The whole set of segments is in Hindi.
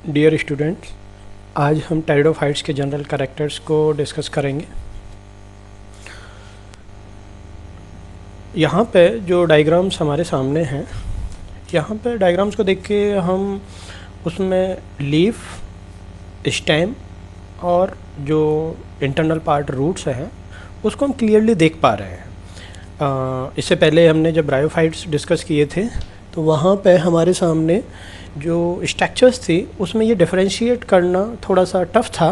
डियर स्टूडेंट्स, आज हम टेरिडोफाइट्स के जनरल कैरेक्टर्स को डिस्कस करेंगे। यहाँ पे जो डायग्राम्स हमारे सामने हैं, यहाँ पे डायग्राम्स को देख के हम उसमें लीफ, स्टेम और जो इंटरनल पार्ट रूट्स हैं उसको हम क्लियरली देख पा रहे हैं। इससे पहले हमने जब ब्रायोफाइट्स डिस्कस किए थे तो वहाँ पे हमारे सामने जो स्ट्रक्चर्स थी उसमें ये डिफरेंशिएट करना थोड़ा सा टफ था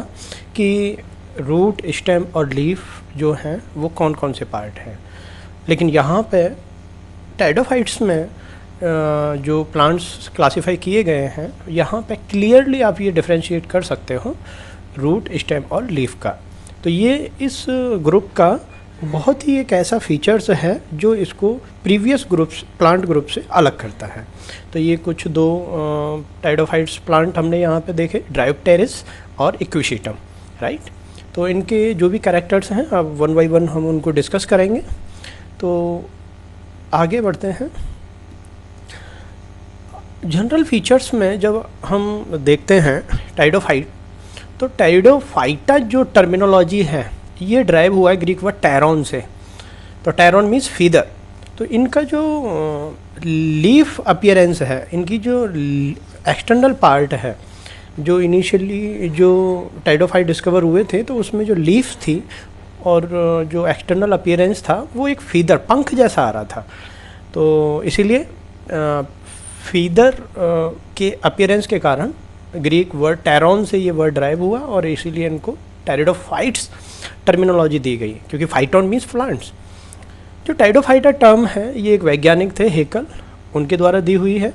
कि रूट, स्टेम और लीफ जो हैं वो कौन कौन से पार्ट हैं। लेकिन यहाँ पे टेरिडोफाइट्स में जो प्लांट्स क्लासिफाई किए गए हैं, यहाँ पे क्लियरली आप ये डिफरेंशिएट कर सकते हो रूट, स्टेम और लीफ का। तो ये इस ग्रुप का बहुत ही एक ऐसा फीचर्स है जो इसको प्रीवियस ग्रुप्स, प्लांट ग्रुप से अलग करता है। तो ये कुछ दो टेरिडोफाइट्स प्लांट हमने यहाँ पे देखे, ड्रायोप्टेरिस और इक्विशिटम, राइट। तो इनके जो भी कैरेक्टर्स हैं अब वन बाय वन हम उनको डिस्कस करेंगे। तो आगे बढ़ते हैं। जनरल फीचर्स में जब हम देखते हैं टेरिडोफाइट, तो टेरिडोफाइटा जो टर्मिनोलॉजी है ये ड्राइव हुआ है ग्रीक वर्ड टैरॉन से। तो टैरॉन मीन्स फीदर। तो इनका जो लीफ अपीयरेंस है, इनकी जो एक्सटर्नल पार्ट है, जो इनिशियली जो टेरिडोफाइट डिस्कवर हुए थे तो उसमें जो लीफ थी और जो एक्सटर्नल अपीयरेंस था वो एक फीदर, पंख जैसा आ रहा था। तो इसीलिए फीदर के अपीयरेंस के कारण ग्रीक वर्ड टैरॉन से ये वर्ड ड्राइव हुआ और इसीलिए इनको टेरिडोफाइट्स टर्मिनोलॉजी दी गई, क्योंकि फाइटोन मीन्स प्लांट्स। जो टेरिडोफाइटा टर्म है ये एक वैज्ञानिक थे, हेकल, उनके द्वारा दी हुई है।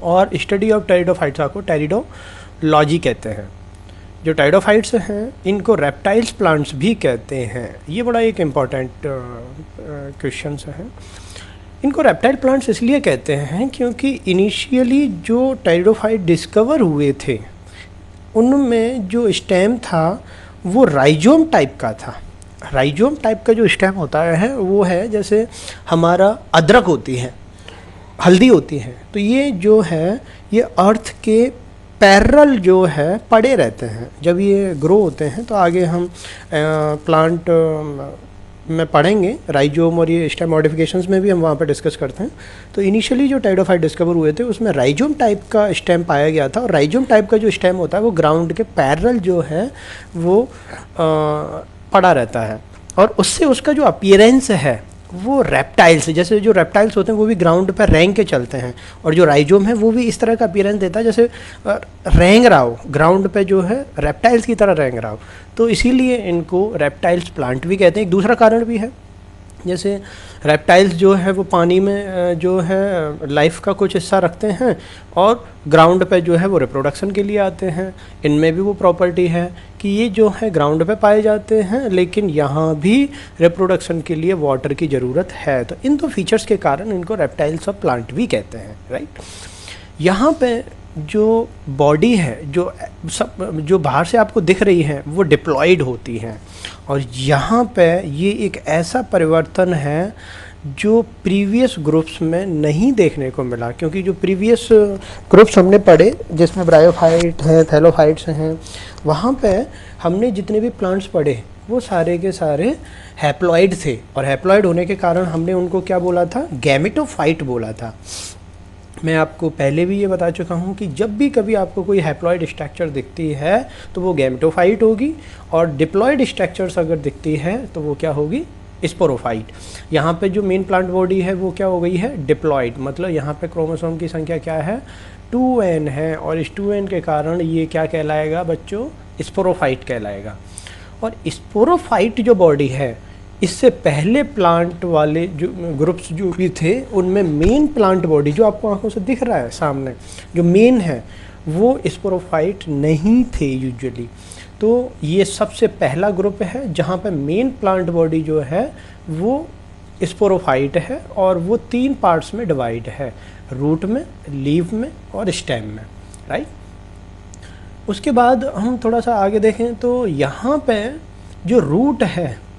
और स्टडी ऑफ टेरिडोफाइट्स को टेरिडोलॉजी कहते हैं। जो टेरिडोफाइट्स हैं इनको रेप्टाइल्स प्लांट्स भी कहते हैं। ये बड़ा एक इम्पॉर्टेंट क्वेश्चन है। इनको रेप्टाइल प्लांट्स इसलिए कहते हैं क्योंकि इनिशियली जो टेरिडोफाइट डिस्कवर हुए थे उनमें जो स्टेम था वो राइजोम टाइप का था। राइजोम टाइप का जो स्टेम होता है वो है जैसे हमारा अदरक होती है, हल्दी होती है। तो ये जो है ये अर्थ के पैरेलल जो है पड़े रहते हैं। जब ये ग्रो होते हैं तो आगे हम प्लांट में पढ़ेंगे राइजोम और ये स्टेम मॉडिफिकेशंस में भी हम वहाँ पर डिस्कस करते हैं। तो इनिशियली जो टेरिडोफाइट डिस्कवर हुए थे उसमें राइजोम टाइप का स्टेम पाया गया था। और राइजोम टाइप का जो स्टेम होता है वो ग्राउंड के पैरेलल जो है वो पड़ा रहता है और उससे उसका जो अपीयरेंस है वो रेप्टाइल्स, जैसे जो रेप्टाइल्स होते हैं वो भी ग्राउंड पर रेंग के चलते हैं, और जो राइजोम है वो भी इस तरह का अपीयरेंस देता है जैसे रेंग रहा हो, ग्राउंड पे जो है रेप्टाइल्स की तरह रेंग रहा हो। तो इसीलिए इनको रेप्टाइल्स प्लांट भी कहते हैं। एक दूसरा कारण भी है, जैसे रेप्टाइल्स जो है वो पानी में जो है लाइफ का कुछ हिस्सा रखते हैं और ग्राउंड पे जो है वो रिप्रोडक्शन के लिए आते हैं। इनमें भी वो प्रॉपर्टी है कि ये जो है ग्राउंड पे पाए जाते हैं लेकिन यहाँ भी रिप्रोडक्शन के लिए वाटर की ज़रूरत है। तो इन दो फीचर्स के कारण इनको रेप्टाइल्स ऑफ प्लांट भी कहते हैं, राइट। यहाँ पे जो बॉडी है, जो बाहर से आपको दिख रही है वो डिप्लॉयड होती हैं। और यहाँ पे ये एक ऐसा परिवर्तन है जो प्रीवियस ग्रुप्स में नहीं देखने को मिला, क्योंकि जो प्रीवियस ग्रुप्स हमने पढ़े जिसमें ब्रायोफाइट हैं, थैलोफाइट्स हैं, वहाँ पे हमने जितने भी प्लांट्स पढ़े वो सारे के सारे हैप्लॉइड थे। और हैप्लॉइड होने के कारण हमने उनको क्या बोला था, गैमेटोफाइट बोला था। मैं आपको पहले भी ये बता चुका हूँ कि जब भी कभी आपको कोई हैप्लॉइड स्ट्रक्चर दिखती है तो वो गैमेटोफाइट होगी, और डिप्लॉयड स्ट्रक्चर्स अगर दिखती है तो वो क्या होगी, स्पोरोफाइट। यहाँ पे जो मेन प्लांट बॉडी है वो क्या हो गई है, डिप्लॉयड। मतलब यहाँ पे क्रोमोसोम की संख्या क्या है, 2n है, और इस 2n के कारण ये क्या कहलाएगा बच्चों, स्पोरोफाइट कहलाएगा। और स्पोरोफाइट जो बॉडी है, इससे पहले प्लांट वाले जो ग्रुप्स जो भी थे उनमें मेन प्लांट बॉडी जो आपको आंखों से दिख रहा है सामने, जो मेन है वो स्पोरोफाइट नहीं थे यूजुअली। तो ये सबसे पहला ग्रुप है जहाँ पे मेन प्लांट बॉडी जो है वो स्पोरोफाइट है, और वो 3 पार्ट्स में डिवाइड है, रूट में, लीफ में और स्टेम में, राइट। उसके बाद हम थोड़ा सा आगे देखें तो यहाँ पे जो रूट है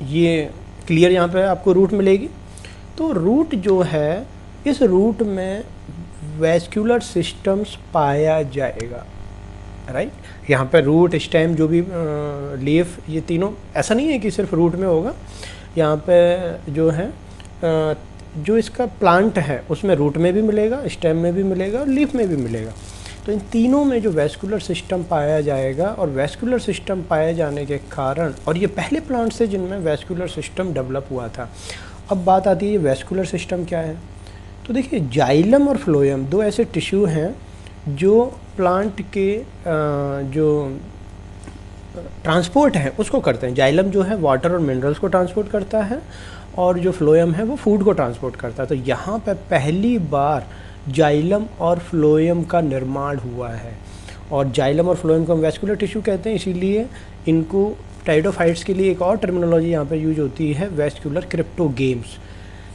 ये क्लियर, यहाँ पे आपको रूट मिलेगी। तो रूट जो है, इस रूट में वैस्कुलर सिस्टम्स पाया जाएगा, राइट। यहाँ पे रूट, स्टेम, जो भी लीफ, ये तीनों, ऐसा नहीं है कि सिर्फ रूट में होगा। यहाँ पे जो है जो इसका प्लांट है उसमें रूट में भी मिलेगा, स्टेम में भी मिलेगा और लीफ में भी मिलेगा। तो इन तीनों में जो वैस्कुलर सिस्टम पाया जाएगा, और वैस्कुलर सिस्टम पाए जाने के कारण, और ये पहले प्लांट्स थे जिनमें वैस्कुलर सिस्टम डेवलप हुआ था। अब बात आती है ये वैस्कुलर सिस्टम क्या है। तो देखिए, जाइलम और फ्लोएम दो ऐसे टिश्यू हैं जो प्लांट के जो ट्रांसपोर्ट है उसको करते हैं। जाइलम जो है वाटर और मिनरल्स को ट्रांसपोर्ट करता है, और जो फ्लोएम है वो फूड को ट्रांसपोर्ट करता है। तो यहाँ पे पहली बार जाइलम और फ्लोएम का निर्माण हुआ है, और जाइलम और फ्लोएम को हम वैस्कुलर टिश्यू कहते हैं। इसीलिए इनको टाइडोफाइट्स के लिए एक और टर्मिनोलॉजी यहाँ पे यूज होती है, वैस्कुलर क्रिप्टोगेम्स।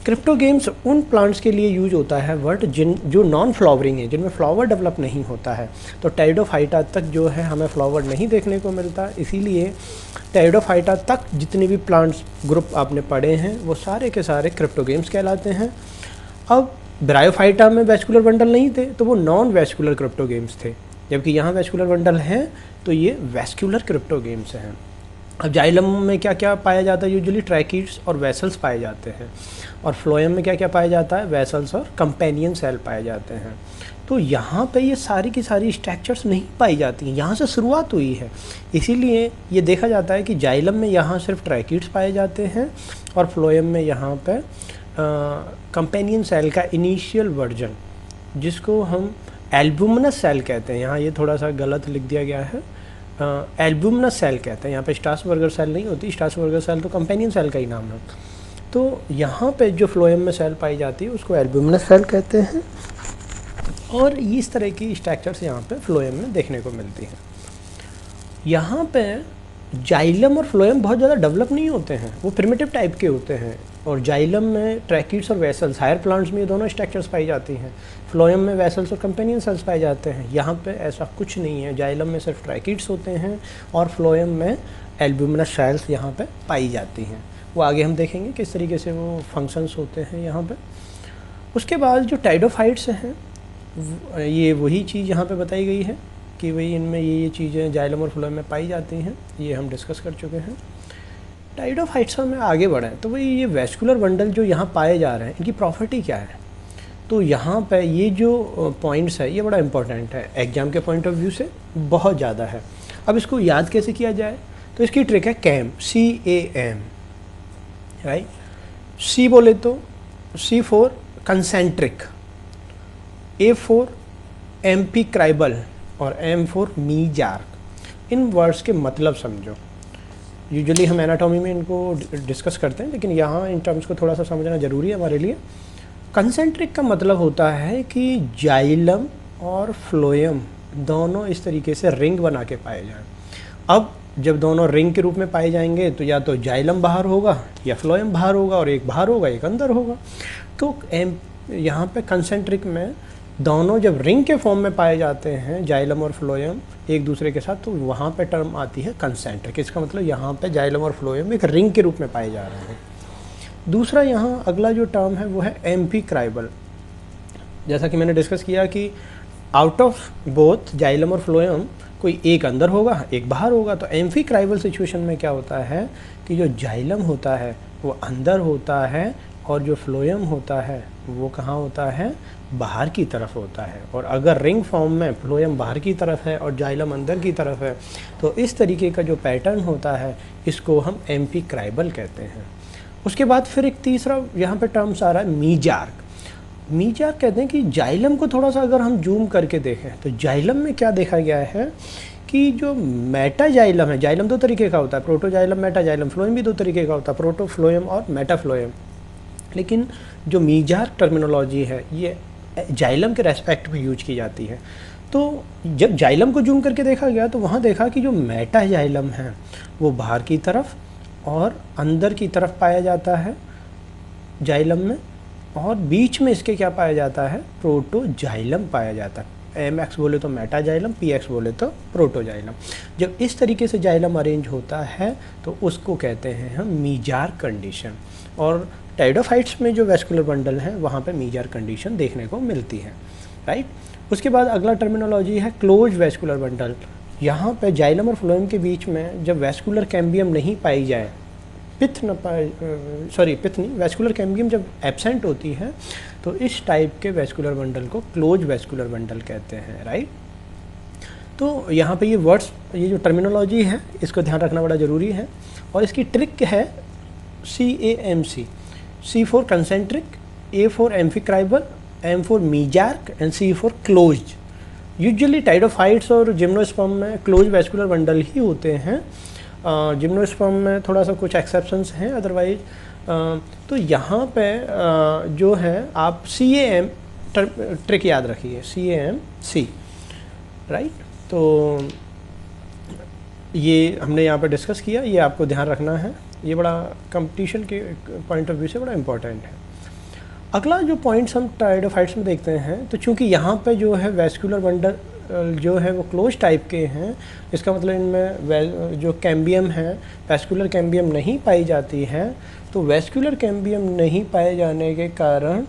क्रिप्टोगेम्स उन प्लांट्स के लिए यूज होता है वर्ड जो नॉन फ्लावरिंग है, जिनमें फ्लावर डेवलप नहीं होता है। तो टाइडोफाइटा तक जो है हमें फ्लावर नहीं देखने को मिलता, इसीलिए टाइडोफाइटा तक जितने भी प्लांट्स ग्रुप आपने पढ़े हैं वो सारे के सारे क्रिप्टोगेम्स कहलाते हैं। अब ब्रायोफाइटा में वैस्कुलर बंडल नहीं थे, तो वो नॉन वैस्कुलर क्रिप्टोगेम्स थे, जबकि यहाँ वैस्कुलर बंडल हैं तो ये वैस्कुलर क्रिप्टोगेम्स हैं। अब जाइलम में क्या क्या पाया जाता है, यूजुअली ट्रैकीड्स और वेसल्स पाए जाते हैं, और फ्लोएम में क्या क्या पाया जाता है, वेसल्स और कंपेनियन सेल पाए जाते हैं। तो यहाँ पे ये सारी की सारी स्ट्रक्चर्स नहीं पाई जाती हैं, यहाँ से शुरुआत हुई है। इसीलिए ये देखा जाता है कि जाइलम में यहाँ सिर्फ ट्रैकीड्स पाए जाते हैं, और फ्लोएम में यहाँ पे कंपेनियन सेल का इनिशियल वर्जन, जिसको हम एल्ब्यूमिनस सेल कहते हैं। यहाँ ये थोड़ा सा गलत लिख दिया गया है, एल्ब्यूमिनस सेल कहते हैं। यहाँ पे स्ट्रासबर्गर सेल नहीं होती, स्ट्रासबर्गर सेल तो कंपेनियन सेल का ही नाम है। तो यहाँ पे जो फ्लोएम में सेल पाई जाती है उसको एल्ब्यूमिनस सेल कहते हैं, और इस तरह की स्ट्रक्चर्स यहाँ पे फ्लोएम में देखने को मिलती हैं। यहाँ पे जाइलम और फ्लोएम बहुत ज़्यादा डेवलप नहीं होते हैं, वो प्रिमिटिव टाइप के होते हैं। और जाइलम में ट्रैकीड्स और वेसल्स, हायर प्लांट्स में ये दोनों स्ट्रक्चर्स पाई जाती हैं। फ्लोएम में वेसल्स और कंपेनियन सेल्स पाए जाते हैं। यहाँ पे ऐसा कुछ नहीं है, जाइलम में सिर्फ ट्रैकीड्स होते हैं, और फ्लोएम में एल्ब्यूमिनस सेल्स यहाँ पे पाई जाती हैं। वो आगे हम देखेंगे किस तरीके से वो फंक्शंस होते हैं यहाँ पे। उसके बाद जो टाइडोफाइट्स हैं, ये वही चीज़ यहाँ पे बताई गई है कि वही इनमें ये चीज़ें जाइलम और फ्लोएम में पाई जाती हैं, ये हम डिस्कस कर चुके हैं। टाइडोफाइट्स में आगे बढ़ें तो वही ये वैस्कुलर बंडल जो यहाँ पाए जा रहे हैं, इनकी प्रॉपर्टी क्या है। तो यहाँ पे ये जो पॉइंट्स है ये बड़ा इंपॉर्टेंट है, एग्जाम के पॉइंट ऑफ व्यू से बहुत ज़्यादा है। अब इसको याद कैसे किया जाए, तो इसकी ट्रिक है कैम, CAM, राइट। C बोले तो C for concentric, A for amphicribral, और M फॉर मीजार्क। इन वर्ड्स के मतलब समझो। यूजुअली हम एनाटॉमी में इनको डिस्कस करते हैं, लेकिन यहाँ इन टर्म्स को थोड़ा सा समझना ज़रूरी है हमारे लिए। कंसेंट्रिक का मतलब होता है कि जाइलम और फ्लोएम दोनों इस तरीके से रिंग बना के पाए जाएं। अब जब दोनों रिंग के रूप में पाए जाएंगे तो या तो जाइलम बाहर होगा या फ्लोएम बाहर होगा, और एक बाहर होगा एक अंदर होगा। तो यहाँ पे कंसेंट्रिक में दोनों जब रिंग के फॉर्म में पाए जाते हैं, जाइलम और फ्लोएम एक दूसरे के साथ, तो वहाँ पे टर्म आती है कंसेंट्रिक। इसका मतलब यहाँ पे जाइलम और फ्लोएम एक रिंग के रूप में पाए जा रहे हैं। दूसरा यहाँ अगला जो टर्म है वो है एम्पिक्राइबल। जैसा कि मैंने डिस्कस किया कि आउट ऑफ बोथ जाइलम और फ्लोएम कोई एक अंदर होगा एक बाहर होगा। तो एम्फिक्राइबल सिचुएशन में क्या होता है कि जो जाइलम होता है वो अंदर होता है, और जो फ्लोएम होता है वो कहाँ होता है, बाहर की तरफ होता है। और अगर रिंग फॉर्म में फ्लोएम बाहर की तरफ है और जाइलम अंदर की तरफ है, तो इस तरीके का जो पैटर्न होता है इसको हम एम्फिक्राइबल कहते हैं। उसके बाद फिर एक तीसरा यहाँ पे टर्म्स आ रहा है मीजार्क। मीजार्क कहते हैं कि जाइलम को थोड़ा सा अगर हम जूम करके देखें तो जाइलम में क्या देखा गया है कि जो मेटाजाइलम है, जाइलम दो तरीके का होता है, प्रोटोजाइलम, मेटाजाइलम। फ्लोएम भी दो तरीके का होता है, प्रोटोफ्लोएम और मेटाफ्लोएम। लेकिन जो मीजार्क टर्मिनोलॉजी है ये जाइलम के रेस्पेक्ट में यूज की जाती है। तो जब जाइलम को जूम करके देखा गया तो वहाँ देखा कि जो मेटाजाइलम है वो बाहर की तरफ और अंदर की तरफ पाया जाता है जाइलम में, और बीच में इसके क्या पाया जाता है, प्रोटोजाइलम पाया जाता है। MX बोले तो मेटाजाइलम, PX बोले तो प्रोटोजाइलम। जब इस तरीके से जाइलम अरेंज होता है तो उसको कहते हैं हम मीजार्क कंडीशन। और टाइडोफाइट्स में जो वैस्कुलर बंडल हैं वहाँ पे मीजार्क कंडीशन देखने को मिलती है। राइट। उसके बाद अगला टर्मिनोलॉजी है क्लोज वैस्कुलर बंडल। यहाँ पे जाइलम और फ्लोएम के बीच में जब वैस्कुलर कैम्बियम नहीं पाई जाए, पिथ नहीं, वैस्कुलर कैम्बियम जब एब्सेंट होती है तो इस टाइप के वैस्कुलर बंडल को क्लोज वैस्कुलर बंडल कहते हैं, राइट। तो यहाँ पे ये वर्ड्स, ये जो टर्मिनोलॉजी है इसको ध्यान रखना बड़ा ज़रूरी है। और इसकी ट्रिक है CAMC, C for concentric, A for amphicribral, M for mesarch and C for closed. Usually pteridophytes और जिम्नोस्पर्म में क्लोज वैस्कुलर बंडल ही होते हैं। जिम्नोस्पर्म में थोड़ा सा कुछ एक्सेप्शंस हैं, अदरवाइज तो यहाँ पे जो है आप CAM ट्रिक याद रखिए, CAMC, राइट। तो ये हमने यहाँ पर डिस्कस किया, ये आपको ध्यान रखना है, ये बड़ा कंपटीशन के पॉइंट ऑफ व्यू से बड़ा इंपॉर्टेंट है। अगला जो पॉइंट्स हम टाइडोफाइट्स में देखते हैं, तो चूंकि यहाँ पे जो है वैस्कुलर बंडल जो है वो क्लोज टाइप के हैं, इसका मतलब इनमें जो कैम्बियम है, वैस्कुलर कैम्बियम नहीं पाई जाती है। तो वैस्कुलर कैम्बियम नहीं पाए जाने के कारण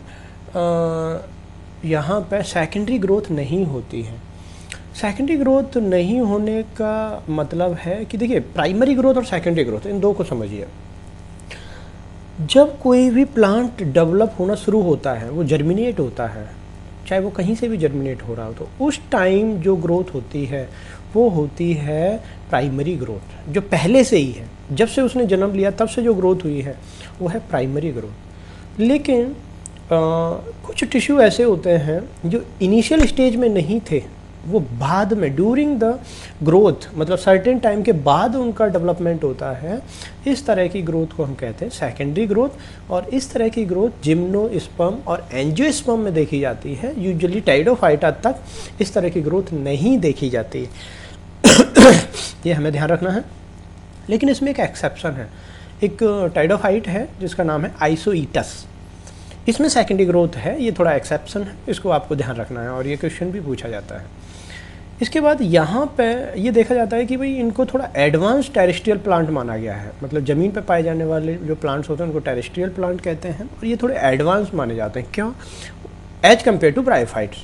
यहाँ पे सेकेंडरी ग्रोथ नहीं होती है। सेकेंडरी ग्रोथ नहीं होने का मतलब है कि देखिए, प्राइमरी ग्रोथ और सेकेंडरी ग्रोथ, इन दो को समझिए। जब कोई भी प्लांट डेवलप होना शुरू होता है, वो जर्मिनेट होता है, चाहे वो कहीं से भी जर्मिनेट हो रहा हो, तो उस टाइम जो ग्रोथ होती है वो होती है प्राइमरी ग्रोथ, जो पहले से ही है, जब से उसने जन्म लिया तब से जो ग्रोथ हुई है वो है प्राइमरी ग्रोथ। लेकिन कुछ टिश्यू ऐसे होते हैं जो इनिशियल स्टेज में नहीं थे, वो बाद में ड्यूरिंग द ग्रोथ, मतलब सर्टेन टाइम के बाद उनका डेवलपमेंट होता है। इस तरह की ग्रोथ को हम कहते हैं सेकेंडरी ग्रोथ। और इस तरह की ग्रोथ जिम्नोस्पर्म और एंजियोस्पर्म में देखी जाती है। यूजुअली टाइडोफाइटा तक इस तरह की ग्रोथ नहीं देखी जाती। ये हमें ध्यान रखना है। लेकिन इसमें एक एक्सेप्शन है, एक टाइडोफाइट है जिसका नाम है आइसोईटस, इसमें सेकेंडरी ग्रोथ है, ये थोड़ा एक्सेप्शन है, इसको आपको ध्यान रखना है और ये क्वेश्चन भी पूछा जाता है। इसके बाद यहाँ पे ये देखा जाता है कि भाई इनको थोड़ा एडवांस टेरेस्ट्रियल प्लांट माना गया है, मतलब ज़मीन पे पाए जाने वाले जो प्लांट्स होते हैं उनको टेरेस्ट्रियल प्लांट कहते हैं, और ये थोड़े एडवांस माने जाते हैं। क्यों? As compare to bryophytes.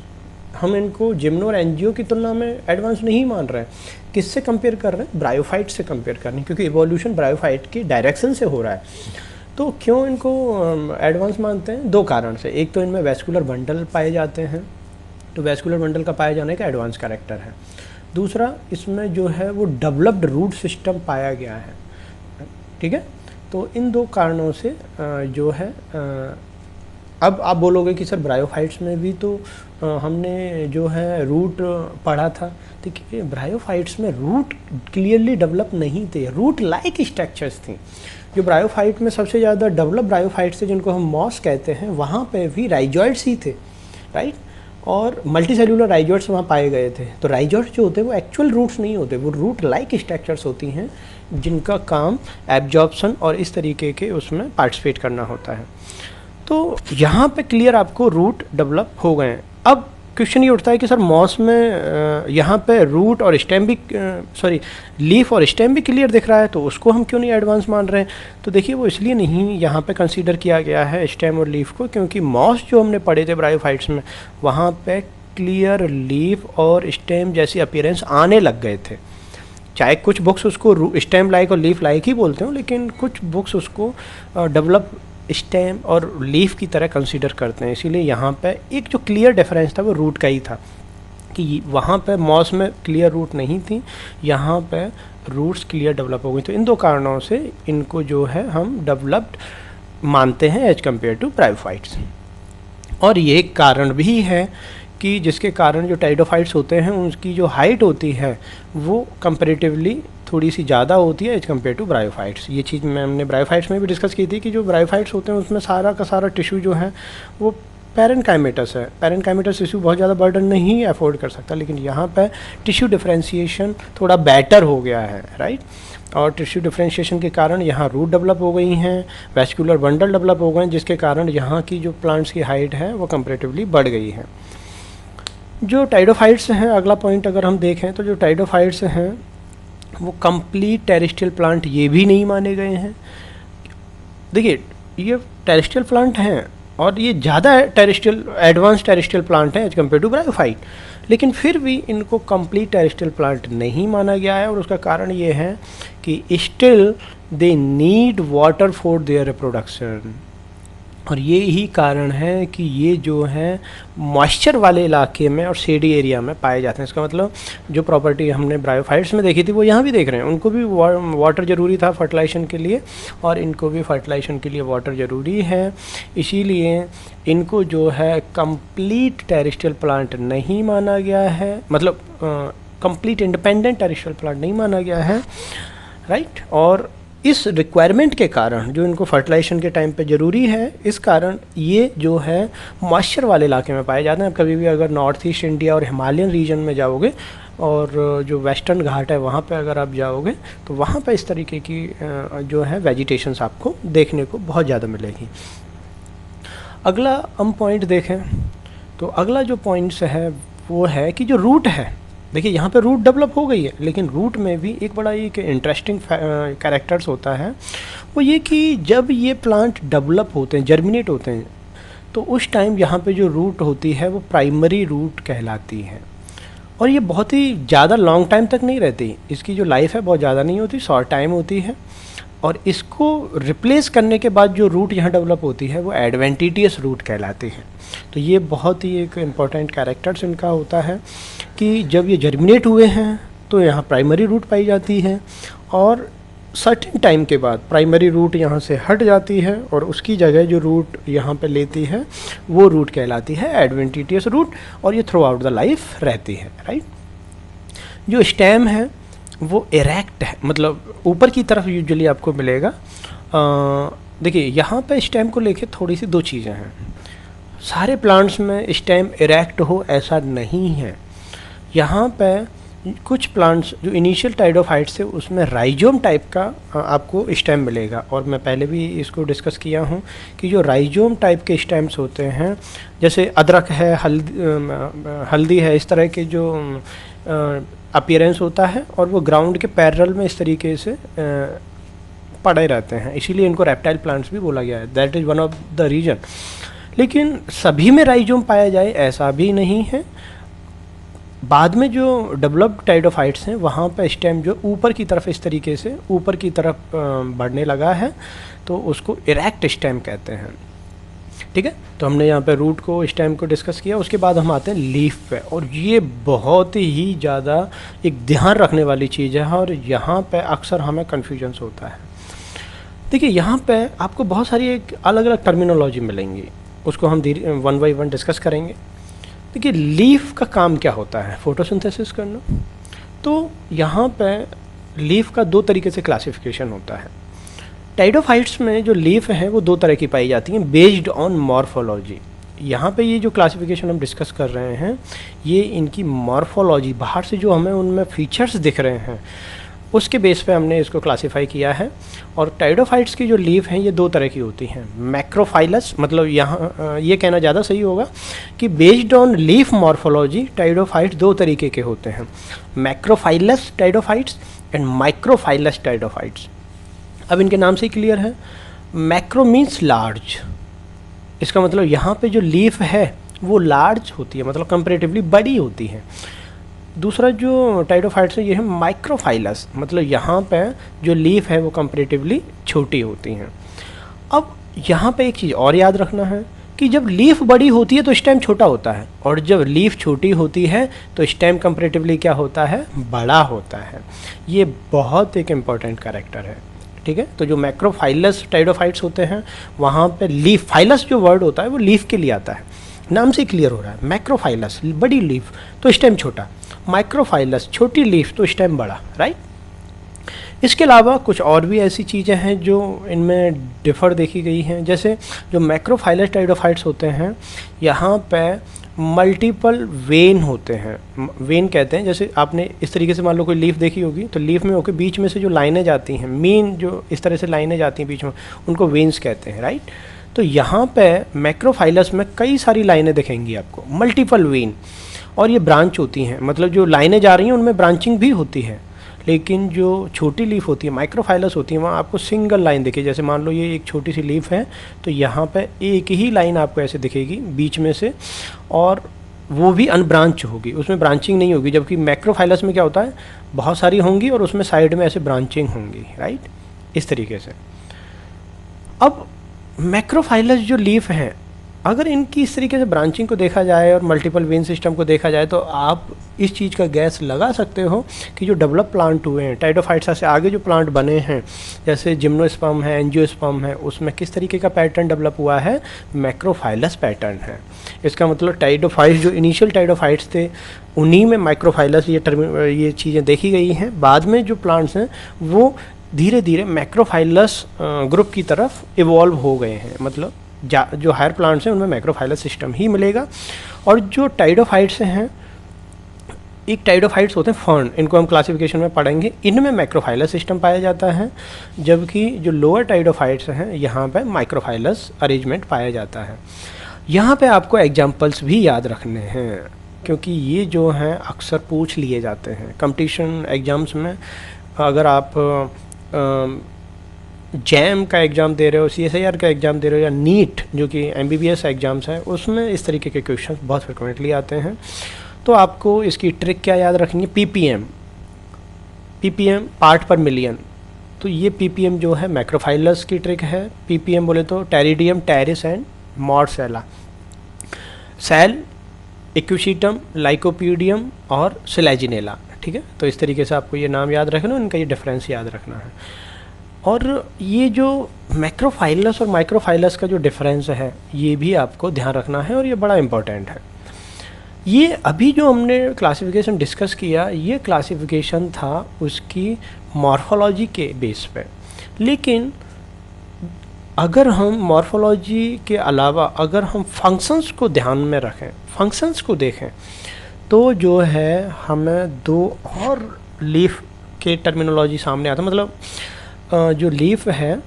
हम इनको जिम्नो और एंजियो की तुलना में एडवांस नहीं मान रहे हैं। किससे कंपेयर कर रहे हैं? ब्रायोफाइट से कंपेयर कर रहे हैं, क्योंकि इवोल्यूशन ब्रायोफाइट की डायरेक्शन से हो रहा है। तो क्यों इनको एडवांस मानते हैं? दो कारण से। एक तो इनमें वैस्कुलर बंडल पाए जाते हैं, तो वैस्कुलर बंडल का पाए जाने का एडवांस कैरेक्टर है। दूसरा, इसमें जो है वो डेवलप्ड रूट सिस्टम पाया गया है, ठीक है। तो इन दो कारणों से जो है अब आप बोलोगे कि सर ब्रायोफाइट्स में भी तो हमने जो है रूट पढ़ा था। देखिए, ब्रायोफाइट्स में रूट क्लियरली डेवलप नहीं थे, रूट लाइक स्ट्रक्चर्स थी। जो ब्रायोफाइट में सबसे ज़्यादा डेवलप ब्रायोफाइट्स थे, जिनको हम मॉस कहते हैं, वहाँ पे भी राइजॉइड्स ही थे, राइट। और मल्टीसेल्यूलर राइजॉइड्स वहाँ पाए गए थे। तो राइजॉइड्स जो होते हैं वो एक्चुअल रूट्स नहीं होते, वो रूट लाइक स्ट्रक्चर्स होती हैं जिनका काम एब्जॉर्प्शन और इस तरीके के उसमें पार्टिसिपेट करना होता है। तो यहाँ पे क्लियर आपको रूट डेवलप हो गए हैं। अब क्वेश्चन ये उठता है कि सर मॉस में यहाँ पे रूट और स्टेम भी लीफ और स्टेम भी क्लियर दिख रहा है, तो उसको हम क्यों नहीं एडवांस मान रहे हैं? तो देखिए, वो इसलिए नहीं यहाँ पे कंसीडर किया गया है स्टेम और लीफ को, क्योंकि मॉस जो हमने पढ़े थे ब्रायोफाइट्स में, वहाँ पे क्लियर लीफ और स्टेम जैसी अपीयरेंस आने लग गए थे। चाहे कुछ बुक्स उसको स्टेम लाइक और लीफ लाइक ही बोलते हो, लेकिन कुछ बुक्स उसको डेवलप स्टेम और लीफ की तरह कंसीडर करते हैं। इसीलिए यहाँ पे एक जो क्लियर डिफरेंस था वो रूट का ही था, कि वहाँ पे मॉस में क्लियर रूट नहीं थी, यहाँ पे रूट्स क्लियर डेवलप हो गई। तो इन दो कारणों से इनको जो है हम डेवलप्ड मानते हैं एज कम्पेयर टू ब्रायोफाइट्स। और ये एक कारण भी है कि जिसके कारण जो टाइडोफाइट्स होते हैं उनकी जो हाइट होती है वो कंपैरेटिवली थोड़ी सी ज़्यादा होती है एज कम्पेयर टू ब्रायोफाइट्स। ये चीज़ हमने ब्रायोफाइट्स में भी डिस्कस की थी कि जो ब्रायोफाइट्स होते हैं उसमें सारा का सारा टिश्यू जो है वो पैरेनकाइमेटस है। पैरेनकाइमेटस टिश्यू बहुत ज़्यादा बर्डन नहीं अफोर्ड कर सकता, लेकिन यहाँ पर टिश्यू डिफ्रेंशिएशन थोड़ा बेटर हो गया है, राइट। और टिश्यू डिफ्रेंशिएशन के कारण यहाँ रूट डेवलप हो गई हैं, वैस्कुलर बंडल डेवलप हो गए, जिसके कारण यहाँ की जो प्लांट्स की हाइट है वो कंपैरेटिवली बढ़ गई है। जो टाइडोफाइट्स हैं, अगला पॉइंट अगर हम देखें तो जो टाइडोफाइट्स हैं वो कंप्लीट टेरेस्ट्रियल प्लांट ये भी नहीं माने गए हैं। देखिए, ये टेरेस्ट्रियल प्लांट हैं और ये ज़्यादा टेरेस्ट्रियल एडवांस टेरेस्ट्रियल प्लांट है एज कम्पेयर टू ब्रायोफाइट, लेकिन फिर भी इनको कंप्लीट टेरेस्ट्रियल प्लांट नहीं माना गया है। और उसका कारण ये है कि still they need water for their reproduction, और ये ही कारण है कि ये जो है मॉइस्चर वाले इलाके में और शेडी एरिया में पाए जाते हैं। इसका मतलब जो प्रॉपर्टी हमने ब्रायोफाइट्स में देखी थी वो यहाँ भी देख रहे हैं, उनको भी वाटर ज़रूरी था फर्टिलाइजेशन के लिए, और इनको भी फर्टिलाइजेशन के लिए वाटर ज़रूरी है। इसीलिए इनको जो है कंप्लीट टेरेस्ट्रियल प्लांट नहीं माना गया है, मतलब कंप्लीट इंडिपेंडेंट टेरेस्ट्रियल प्लांट नहीं माना गया है, राइट। और इस रिक्वायरमेंट के कारण जो इनको फर्टिलाइजेशन के टाइम पे ज़रूरी है, इस कारण ये जो है मॉइस्चर वाले इलाके में पाए जाते हैं। कभी भी अगर नॉर्थ ईस्ट इंडिया और हिमालयन रीजन में जाओगे और जो वेस्टर्न घाट है वहाँ पे अगर आप जाओगे तो वहाँ पे इस तरीके की जो है वेजिटेशंस आपको देखने को बहुत ज़्यादा मिलेगी। अगला हम पॉइंट देखें तो अगला जो पॉइंट्स है वो है कि जो रूट है, देखिए यहाँ पे रूट डेवलप हो गई है, लेकिन रूट में भी एक बड़ा एक इंटरेस्टिंग कैरेक्टर्स होता है, वो ये कि जब ये प्लांट डेवलप होते हैं, जर्मिनेट होते हैं, तो उस टाइम यहाँ पे जो रूट होती है वो प्राइमरी रूट कहलाती है। और ये बहुत ही ज़्यादा लॉन्ग टाइम तक नहीं रहती, इसकी जो लाइफ है बहुत ज़्यादा नहीं होती, शॉर्ट टाइम होती है। और इसको रिप्लेस करने के बाद जो रूट यहाँ डेवलप होती है वो एडवेंटिटियस रूट कहलाती है। तो ये बहुत ही एक इम्पॉर्टेंट कैरेक्टर्स इनका होता है कि जब ये जर्मिनेट हुए हैं तो यहाँ प्राइमरी रूट पाई जाती है, और सर्टेन टाइम के बाद प्राइमरी रूट यहाँ से हट जाती है और उसकी जगह जो रूट यहाँ पे लेती है वो रूट कहलाती है एडवेंटिटियस रूट, और ये थ्रू आउट द लाइफ रहती है, राइट। जो स्टेम है वो इरेक्ट है, मतलब ऊपर की तरफ यूजुअली आपको मिलेगा। देखिए यहाँ पे स्टेम को लेके थोड़ी सी दो चीज़ें हैं, सारे प्लांट्स में स्टेम इरेक्ट हो ऐसा नहीं है। यहाँ पे कुछ प्लांट्स जो इनिशियल टाइडोफाइट्स थे उसमें राइजोम टाइप का आपको स्टेम मिलेगा, और मैं पहले भी इसको डिस्कस किया हूँ कि जो राइजोम टाइप के स्टेम्स होते हैं, जैसे अदरक है, हल्दी है, इस तरह के जो अपीयरेंस होता है और वो ग्राउंड के पैरेलल में इस तरीके से पड़े रहते हैं, इसीलिए इनको रेप्टाइल प्लांट्स भी बोला गया है। That is one of the reason. लेकिन सभी में राइजोम पाया जाए ऐसा भी नहीं है। बाद में जो डेवलप्ड टाइडोफाइट्स हैं वहाँ पर स्टेम जो ऊपर की तरफ इस तरीके से ऊपर की तरफ बढ़ने लगा है, तो उसको इरेक्ट स्टेम कहते हैं, ठीक है। तो हमने यहाँ पे रूट को, स्टेम को डिस्कस किया। उसके बाद हम आते हैं लीफ पे, और ये बहुत ही ज़्यादा एक ध्यान रखने वाली चीज़ है, और यहाँ पे अक्सर हमें कन्फ्यूजन्स होता है। देखिए यहाँ पे आपको बहुत सारी एक अलग अलग टर्मिनोलॉजी मिलेंगी, उसको हम धीरे वन बाई वन डिस्कस करेंगे। देखिए लीफ का काम क्या होता है, फोटोसिंथेसिस करना। तो यहाँ पे लीफ का दो तरीके से क्लासिफिकेशन होता है। टाइडोफाइट्स में जो लीफ हैं वो दो तरह की पाई जाती हैं बेस्ड ऑन मॉर्फोलॉजी। यहाँ पे ये जो क्लासिफिकेशन हम डिस्कस कर रहे हैं ये इनकी मॉर्फोलॉजी, बाहर से जो हमें उनमें फीचर्स दिख रहे हैं उसके बेस पे हमने इसको क्लासिफाई किया है। और टाइडोफाइट्स की जो लीफ हैं ये दो तरह की होती हैं। मैक्रोफाइलस, मतलब यहाँ ये कहना ज़्यादा सही होगा कि बेस्ड ऑन लीफ मॉर्फोलॉजी टाइडोफाइट्स दो तरीके के होते हैं, मैक्रोफाइलस टाइडोफाइट्स एंड माइक्रोफाइलस टाइडोफाइट्स। अब इनके नाम से ही क्लियर है, मैक्रो मीन्स लार्ज, इसका मतलब यहाँ पे जो लीफ है वो लार्ज होती है, मतलब कंपैरेटिवली बड़ी होती है। दूसरा जो टाइडोफाइट्स है ये है माइक्रोफाइलस, मतलब यहाँ पे जो लीफ है वो कंपैरेटिवली छोटी होती हैं। अब यहाँ पे एक चीज़ और याद रखना है कि जब लीफ बड़ी होती है तो स्टेम छोटा होता है, और जब लीफ छोटी होती है तो स्टेम कंपैरेटिवली क्या होता है, बड़ा होता है। ये बहुत एक इम्पॉर्टेंट कैरेक्टर है, ठीक है। तो जो मैक्रोफाइलस टाइडोफाइट्स होते हैं वहाँ पे लीफ, फाइलस जो वर्ड होता है वो लीफ के लिए आता है, नाम से क्लियर हो रहा है। मैक्रोफाइलस बड़ी लीफ तो स्टेम छोटा, माइक्रोफाइलस छोटी लीफ तो स्टेम बड़ा, राइट। इसके अलावा कुछ और भी ऐसी चीज़ें हैं जो इनमें डिफ़र देखी गई हैं। जैसे जो मैक्रोफाइलस टाइडोफाइट्स होते हैं यहाँ पे मल्टीपल वेन होते हैं, वेन कहते हैं। जैसे आपने इस तरीके से मान लो कोई लीफ देखी होगी, तो लीफ में होकर बीच में से जो लाइनें जाती हैं, मेन जो इस तरह से लाइनें जाती हैं बीच में, उनको वेन्स कहते हैं, राइट। तो यहाँ पे मैक्रोफाइलस में कई सारी लाइनें दिखेंगी आपको, मल्टीपल वेन, और ये ब्रांच होती हैं, मतलब जो लाइनें जा रही हैं उनमें ब्रांचिंग भी होती है। लेकिन जो छोटी लीफ होती है, माइक्रोफाइलस होती है, वहाँ आपको सिंगल लाइन दिखे। जैसे मान लो ये एक छोटी सी लीफ है, तो यहाँ पे एक ही लाइन आपको ऐसे दिखेगी बीच में से, और वो भी अनब्रांच होगी, उसमें ब्रांचिंग नहीं होगी। जबकि मैक्रोफाइलस में क्या होता है, बहुत सारी होंगी और उसमें साइड में ऐसे ब्रांचिंग होंगी, राइट, इस तरीके से। अब मैक्रोफाइलस जो लीफ हैं, अगर इनकी इस तरीके से ब्रांचिंग को देखा जाए और मल्टीपल वेन सिस्टम को देखा जाए, तो आप इस चीज़ का गैस लगा सकते हो कि जो डेवलप प्लांट हुए हैं, टाइडोफाइट्स से आगे जो प्लांट बने हैं, जैसे जिम्नोस्पर्म है, एंजियोस्पर्म है, उसमें किस तरीके का पैटर्न डेवलप हुआ है, मैक्रोफाइलस पैटर्न है। इसका मतलब टाइडोफाइट्स, जो इनिशियल टाइडोफाइट्स थे, उन्हीं में माइक्रोफाइलस ये चीज़ें देखी गई हैं। बाद में जो प्लांट्स हैं वो धीरे धीरे मैक्रोफाइलस ग्रुप की तरफ इवॉल्व हो गए हैं। मतलब जो हायर प्लांट्स हैं उनमें मैक्रोफाइलस सिस्टम ही मिलेगा। और जो टाइडोफाइट्स हैं, एक टाइडोफाइट्स होते हैं फर्न, इनको हम क्लासिफिकेशन में पढ़ेंगे, इनमें मैक्रोफाइलस सिस्टम पाया जाता है। जबकि जो लोअर टाइडोफाइट्स हैं, यहाँ पे माइक्रोफाइलस अरेंजमेंट पाया जाता है। यहाँ पे आपको एग्जाम्पल्स भी याद रखने हैं, क्योंकि ये जो हैं अक्सर पूछ लिए जाते हैं कंपटीशन एग्ज़ाम्स में। अगर आप जैम का एग्ज़ाम दे रहे हो, CSIR का एग्ज़ाम दे रहे हो, या नीट जो कि MBBS एग्ज़ाम्स हैं, उसमें इस तरीके के क्वेश्चन बहुत फ्रिक्वेंटली आते हैं। तो आपको इसकी ट्रिक क्या याद रखनी है, PPM पार्ट पर मिलियन। तो ये PPM जो है मैक्रोफाइलस की ट्रिक है। PPM बोले तो टेरिडियम, टेरिस एंड मॉर्सेला। सेल, इक्विशीटम, लाइकोपीडियम और सिलेजिनेला, ठीक है। तो इस तरीके से आपको ये नाम याद रखना, इनका ये डिफरेंस याद रखना है। और ये जो मैक्रोफाइलस और माइक्रोफाइलस का जो डिफरेंस है, ये भी आपको ध्यान रखना है और ये बड़ा इम्पोर्टेंट है। ये अभी जो हमने क्लासिफिकेशन डिस्कस किया, ये क्लासिफिकेशन था उसकी मॉर्फोलॉजी के बेस पे। लेकिन अगर हम मॉर्फोलॉजी के अलावा अगर हम फंक्शंस को ध्यान में रखें, फंक्शंस को देखें, तो जो है हमें दो और लीफ के टर्मिनोलॉजी सामने आता है। मतलब जो लीफ है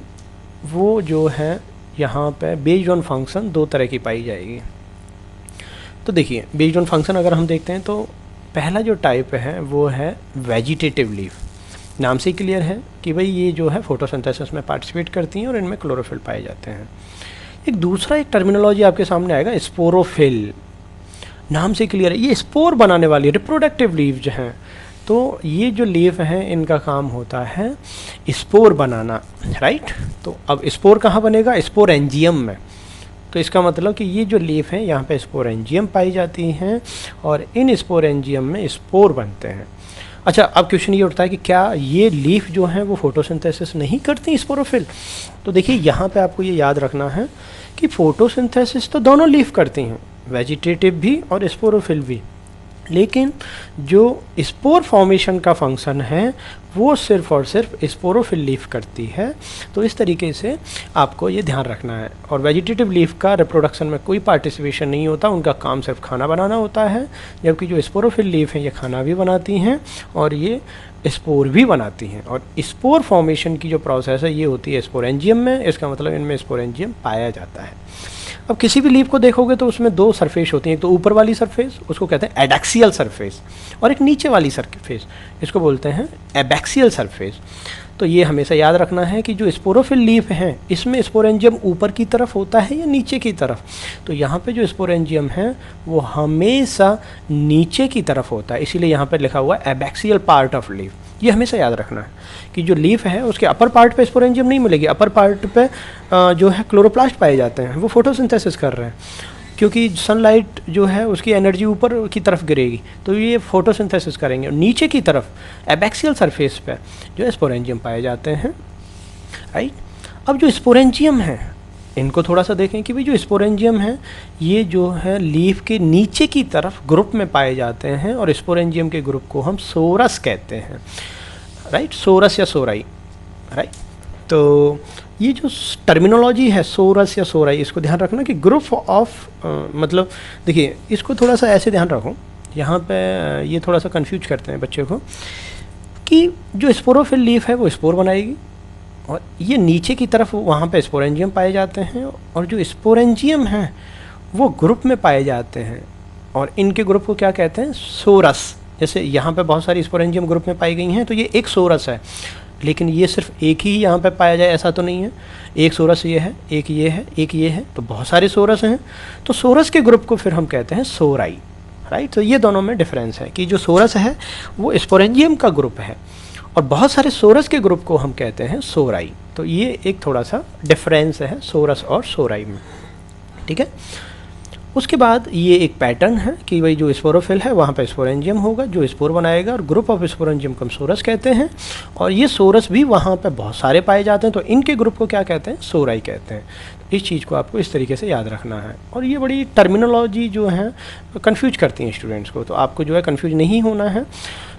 वो जो है यहाँ पे बेस्ड ऑन फंक्शन दो तरह की पाई जाएगी। तो देखिए, बेस्ड ऑन फंक्शन अगर हम देखते हैं तो पहला जो टाइप है वो है वेजिटेटिव लीफ। नाम से ही क्लियर है कि भाई ये जो है फोटोसिंथेसिस में पार्टिसिपेट करती हैं और इनमें क्लोरोफिल पाए जाते हैं। एक दूसरा एक टर्मिनोलॉजी आपके सामने आएगा, स्पोरोफिल। नाम से क्लियर है, ये स्पोर बनाने वाली रिप्रोडक्टिव लीफ जो हैं। तो ये जो लीफ हैं इनका काम होता है स्पोर बनाना, राइट। तो अब स्पोर कहाँ बनेगा, स्पोरेंजियम में। तो इसका मतलब कि ये जो लीफ हैं यहाँ पे स्पोरेंजियम पाई जाती हैं और इन स्पोरेंजियम में स्पोर बनते हैं। अच्छा, अब क्वेश्चन ये उठता है कि क्या ये लीफ जो हैं वो फोटोसिंथेसिस नहीं करती स्पोरोफिल। तो देखिए, यहाँ पे आपको ये याद रखना है कि फोटोसिंथेसिस तो दोनों लीफ करती हैं, वेजिटेटिव भी और स्पोरोफिल भी। लेकिन जो स्पोर फॉर्मेशन का फंक्शन है वो सिर्फ और सिर्फ स्पोरोफिल लीफ करती है। तो इस तरीके से आपको ये ध्यान रखना है। और वेजिटेटिव लीफ का रिप्रोडक्शन में कोई पार्टिसिपेशन नहीं होता, उनका काम सिर्फ खाना बनाना होता है। जबकि जो स्पोरोफिल लीफ हैं ये खाना भी बनाती हैं और ये स्पोर भी बनाती हैं। और स्पोर फॉर्मेशन की जो प्रोसेस है ये होती है स्पोरेंजियम में। इसका मतलब इनमें स्पोरेंजियम पाया जाता है। अब किसी भी लीफ को देखोगे तो उसमें दो सरफेस होती हैं, एक तो ऊपर वाली सरफेस, उसको कहते हैं एडैक्सियल सरफेस, और एक नीचे वाली सरफेस, इसको बोलते हैं एबैक्सियल सरफेस। तो ये हमेशा याद रखना है कि जो स्पोरोफिल लीफ हैं इसमें स्पोरेंजियम ऊपर की तरफ होता है या नीचे की तरफ। तो यहाँ पे जो स्पोरेंजियम है वो हमेशा नीचे की तरफ होता है, इसीलिए यहाँ पर लिखा हुआ है एबैक्सियल पार्ट ऑफ लीफ। ये हमेशा याद रखना है कि जो लीफ है उसके अपर पार्ट पे स्पोरेंजियम नहीं मिलेगी। अपर पार्ट पे जो है क्लोरोप्लास्ट पाए जाते हैं, वो फोटोसिंथेसिस कर रहे हैं, क्योंकि सनलाइट जो है उसकी एनर्जी ऊपर की तरफ गिरेगी तो ये फोटोसिंथेसिस करेंगे। नीचे की तरफ एबैक्सियल सरफेस पे जो है स्पोरेंजियम पाए जाते हैं, राइट। अब जो स्पोरेंजियम है इनको थोड़ा सा देखें कि भाई जो स्पोरेंजियम है ये जो है लीफ के नीचे की तरफ ग्रुप में पाए जाते हैं और स्पोरेंजियम के ग्रुप को हम सोरस कहते हैं, राइट। सोरस या सोराई, राइट। तो ये जो टर्मिनोलॉजी है सोरस या सोराई, इसको ध्यान रखना कि ग्रुप ऑफ मतलब देखिए, इसको थोड़ा सा ऐसे ध्यान रखो, यहाँ पे ये थोड़ा सा कंफ्यूज करते हैं बच्चे को कि जो स्पोरोफिल लीफ है वो स्पोर बनाएगी और ये नीचे की तरफ वहाँ पे स्पोरेंजियम पाए जाते हैं, और जो स्पोरेंजियम हैं वो ग्रुप में पाए जाते हैं और इनके ग्रुप को क्या कहते हैं, सोरस। जैसे यहाँ पे बहुत सारी स्पोरेंजियम ग्रुप में पाई गई हैं, तो ये एक सोरस है, लेकिन ये सिर्फ एक ही यहाँ पे पाया जाए ऐसा तो नहीं है। एक सोरस ये है, एक ये है, एक ये है, तो बहुत सारे सोरस हैं। तो सोरस के ग्रुप को फिर हम कहते हैं सोराई, राइट। तो ये दोनों में डिफरेंस है कि जो सोरस है वो स्पोरेंजियम का ग्रुप है और बहुत सारे सोरस के ग्रुप को हम कहते हैं सोराई। तो ये एक थोड़ा सा डिफरेंस है सोरस और सोराई में, ठीक है। उसके बाद ये एक पैटर्न है कि भाई जो स्पोरोफिल है वहाँ पे स्पोरेंजियम होगा जो स्पोर बनाएगा, और ग्रुप ऑफ स्पोरेंजियम को हम सोरस कहते हैं, और ये सोरस भी वहाँ पे बहुत सारे पाए जाते हैं, तो इनके ग्रुप को क्या कहते हैं, सोराई कहते हैं। इस चीज़ को आपको इस तरीके से याद रखना है। और ये बड़ी टर्मिनोलॉजी जो है कन्फ्यूज करती हैं स्टूडेंट्स को, तो आपको जो है कन्फ्यूज नहीं होना है।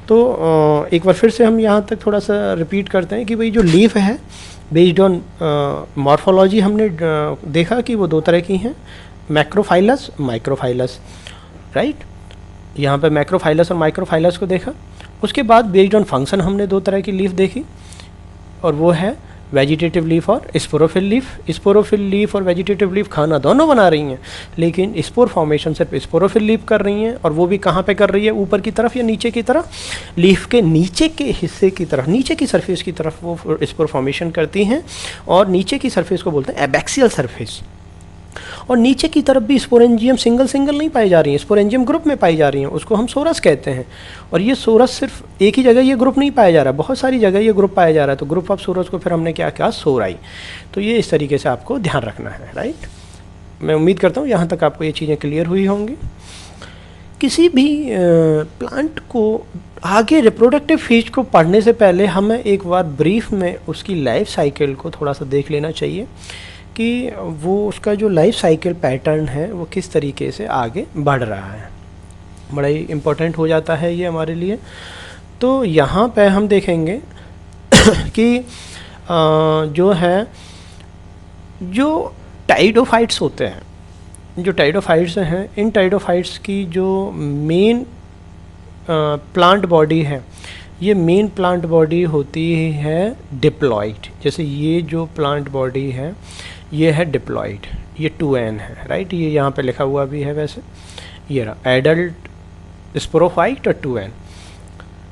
तो एक बार फिर से हम यहाँ तक थोड़ा सा रिपीट करते हैं कि भाई जो लीफ है बेस्ड ऑन मॉर्फोलॉजी हमने देखा कि वो दो तरह की हैं, मैक्रोफाइलस, माइक्रोफाइलस, राइट। यहाँ पे मैक्रोफाइलस और माइक्रोफाइलस को देखा। उसके बाद बेस्ड ऑन फंक्शन हमने दो तरह की लीफ देखी, और वो है वेजिटेटिव लीफ और स्पोरोफिल लीफ। स्पोरोफिल लीफ और वेजिटेटिव लीफ खाना दोनों बना रही हैं, लेकिन स्पोर फॉर्मेशन सिर्फ स्पोरोफिल लीफ कर रही हैं, और वो भी कहाँ पे कर रही है, ऊपर की तरफ या नीचे की तरफ, लीफ के नीचे के हिस्से की तरफ, नीचे की सरफेस की तरफ वो स्पोर फॉर्मेशन करती हैं, और नीचे की सरफेस को बोलते हैं एबैक्सियल सरफेस। और नीचे की तरफ भी स्पोरेंजियम सिंगल सिंगल नहीं पाई जा रही हैं, स्पोरेंजियम ग्रुप में पाई जा रही हैं, उसको हम सोरस कहते हैं। और ये सोरस सिर्फ एक ही जगह ये ग्रुप नहीं पाया जा रहा है, बहुत सारी जगह ये ग्रुप पाया जा रहा है, तो ग्रुप ऑफ सोरस को फिर हमने क्या कहा, सोराई। तो ये इस तरीके से आपको ध्यान रखना है, राइट। मैं उम्मीद करता हूँ यहाँ तक आपको ये चीज़ें क्लियर हुई होंगी। किसी भी प्लांट को आगे रिप्रोडक्टिव फेज को पढ़ने से पहले हमें एक बार ब्रीफ में उसकी लाइफ साइकिल को थोड़ा सा देख लेना चाहिए कि वो उसका जो लाइफ साइकिल पैटर्न है वो किस तरीके से आगे बढ़ रहा है। बड़ा ही इम्पोर्टेंट हो जाता है ये हमारे लिए। तो यहाँ पे हम देखेंगे कि जो है जो टाइडोफाइट्स होते हैं, जो टाइडोफाइट्स हैं, इन टाइडोफाइट्स की जो मेन प्लांट बॉडी है, ये मेन प्लांट बॉडी होती है डिप्लॉइड। जैसे ये जो प्लांट बॉडी है ये है डिप्लॉइड, ये 2n है, राइट। ये यहाँ पे लिखा हुआ भी है, वैसे ये रहा एडल्ट स्पोरोफाइट और 2n।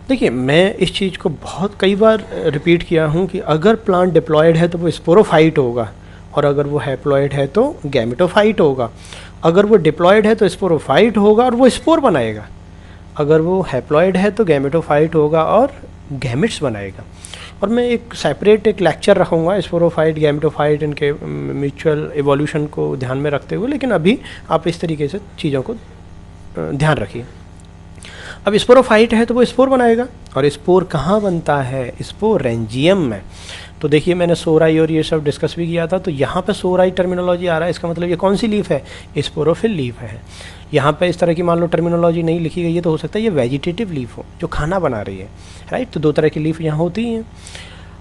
देखिए मैं इस चीज़ को बहुत कई बार रिपीट किया हूँ कि अगर प्लांट डिप्लॉइड है तो वो स्पोरोफाइट होगा, और अगर वो हैप्लॉइड है तो गैमेटोफाइट होगा। अगर वो डिप्लॉइड है तो स्पोरोफाइट होगा और वो स्पोर बनाएगा। अगर वो हैप्लॉइड है तो गैमेटोफाइट होगा और गैमेट्स बनाएगा। और मैं एक सेपरेट एक लेक्चर रखूँगा स्पोरोफाइट गैमेटोफाइट इनके म्यूचुअल एवोल्यूशन को ध्यान में रखते हुए, लेकिन अभी आप इस तरीके से चीज़ों को ध्यान रखिए। अब स्पोरोफाइट है तो वो स्पोर बनाएगा, और स्पोर कहाँ बनता है, स्पोरेंजियम में। तो देखिए मैंने सोराई और ये सब डिस्कस भी किया था, तो यहाँ पे सोराई टर्मिनोलॉजी आ रहा है, इसका मतलब ये कौन सी लीफ है, स्पोरोफिल लीफ है। यहाँ पे इस तरह की मान लो टर्मिनोलॉजी नहीं लिखी गई है तो हो सकता है ये वेजिटेटिव लीफ हो जो खाना बना रही है, राइट। तो दो तरह की लीफ यहाँ होती हैं।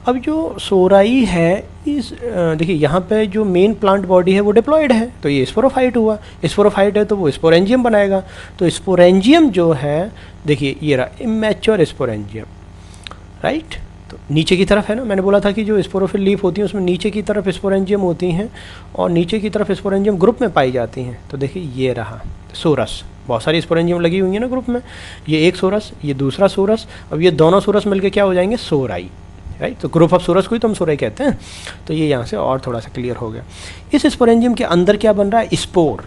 अब जो सोराई है इस देखिए यहाँ पे जो मेन प्लांट बॉडी है वो डिप्लॉइड है, तो ये स्पोरोफाइट हुआ। स्पोरोफाइट है तो वो स्पोरेंजियम बनाएगा। तो स्पोरेंजियम जो है देखिए ये रहा इमैच्योर स्पोरेंजियम, राइट। तो नीचे की तरफ है ना, मैंने बोला था कि जो स्पोरोफिल लीफ होती है उसमें नीचे की तरफ स्पोरेंजियम होती हैं, और नीचे की तरफ स्पोरेंजियम ग्रुप में पाई जाती हैं। तो देखिए ये रहा सोरस, बहुत सारी स्पोरेंजियम लगी हुई है ना ग्रुप में, ये एक सोरस, ये दूसरा सोरस। अब ये दोनों सोरस मिलकर क्या हो जाएंगे, सोराई, राइट। तो ग्रुप ऑफ सोरस को ही तो हम सोराई कहते हैं। तो ये यहाँ से और थोड़ा सा क्लियर हो गया। इस स्पोरेंजियम के अंदर क्या बन रहा है, स्पोर,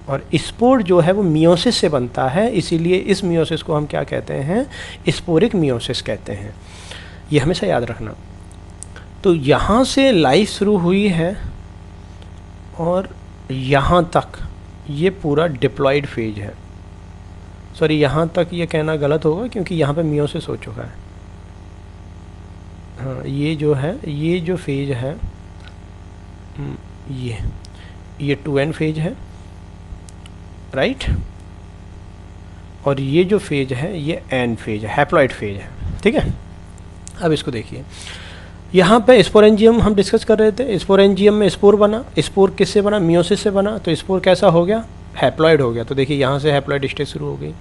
और स्पोर जो है वो मियोसिस से बनता है, इसीलिए इस मियोसिस को हम क्या कहते हैं, स्पोरिक मियोसिस कहते हैं। ये हमेशा याद रखना। तो यहाँ से लाइफ शुरू हुई है और यहाँ तक ये पूरा डिप्लॉइड फेज है। सॉरी यहाँ तक ये कहना गलत होगा क्योंकि यहाँ पे मियोसिस हो चुका है। हाँ ये जो है, ये जो फेज है ये 2n फेज है, राइट। और ये जो फेज है ये n फेज है, हैप्लॉइड फेज है, ठीक है। अब इसको देखिए, यहाँ पे स्पोरेंजियम हम डिस्कस कर रहे थे। स्पोरेंजियम में स्पोर बना, स्पोर किससे बना, मियोसिस से बना। तो स्पोर कैसा हो गया, हैप्लॉइड हो गया। तो देखिए यहाँ से हैप्लॉइड स्टेज शुरू हो गई।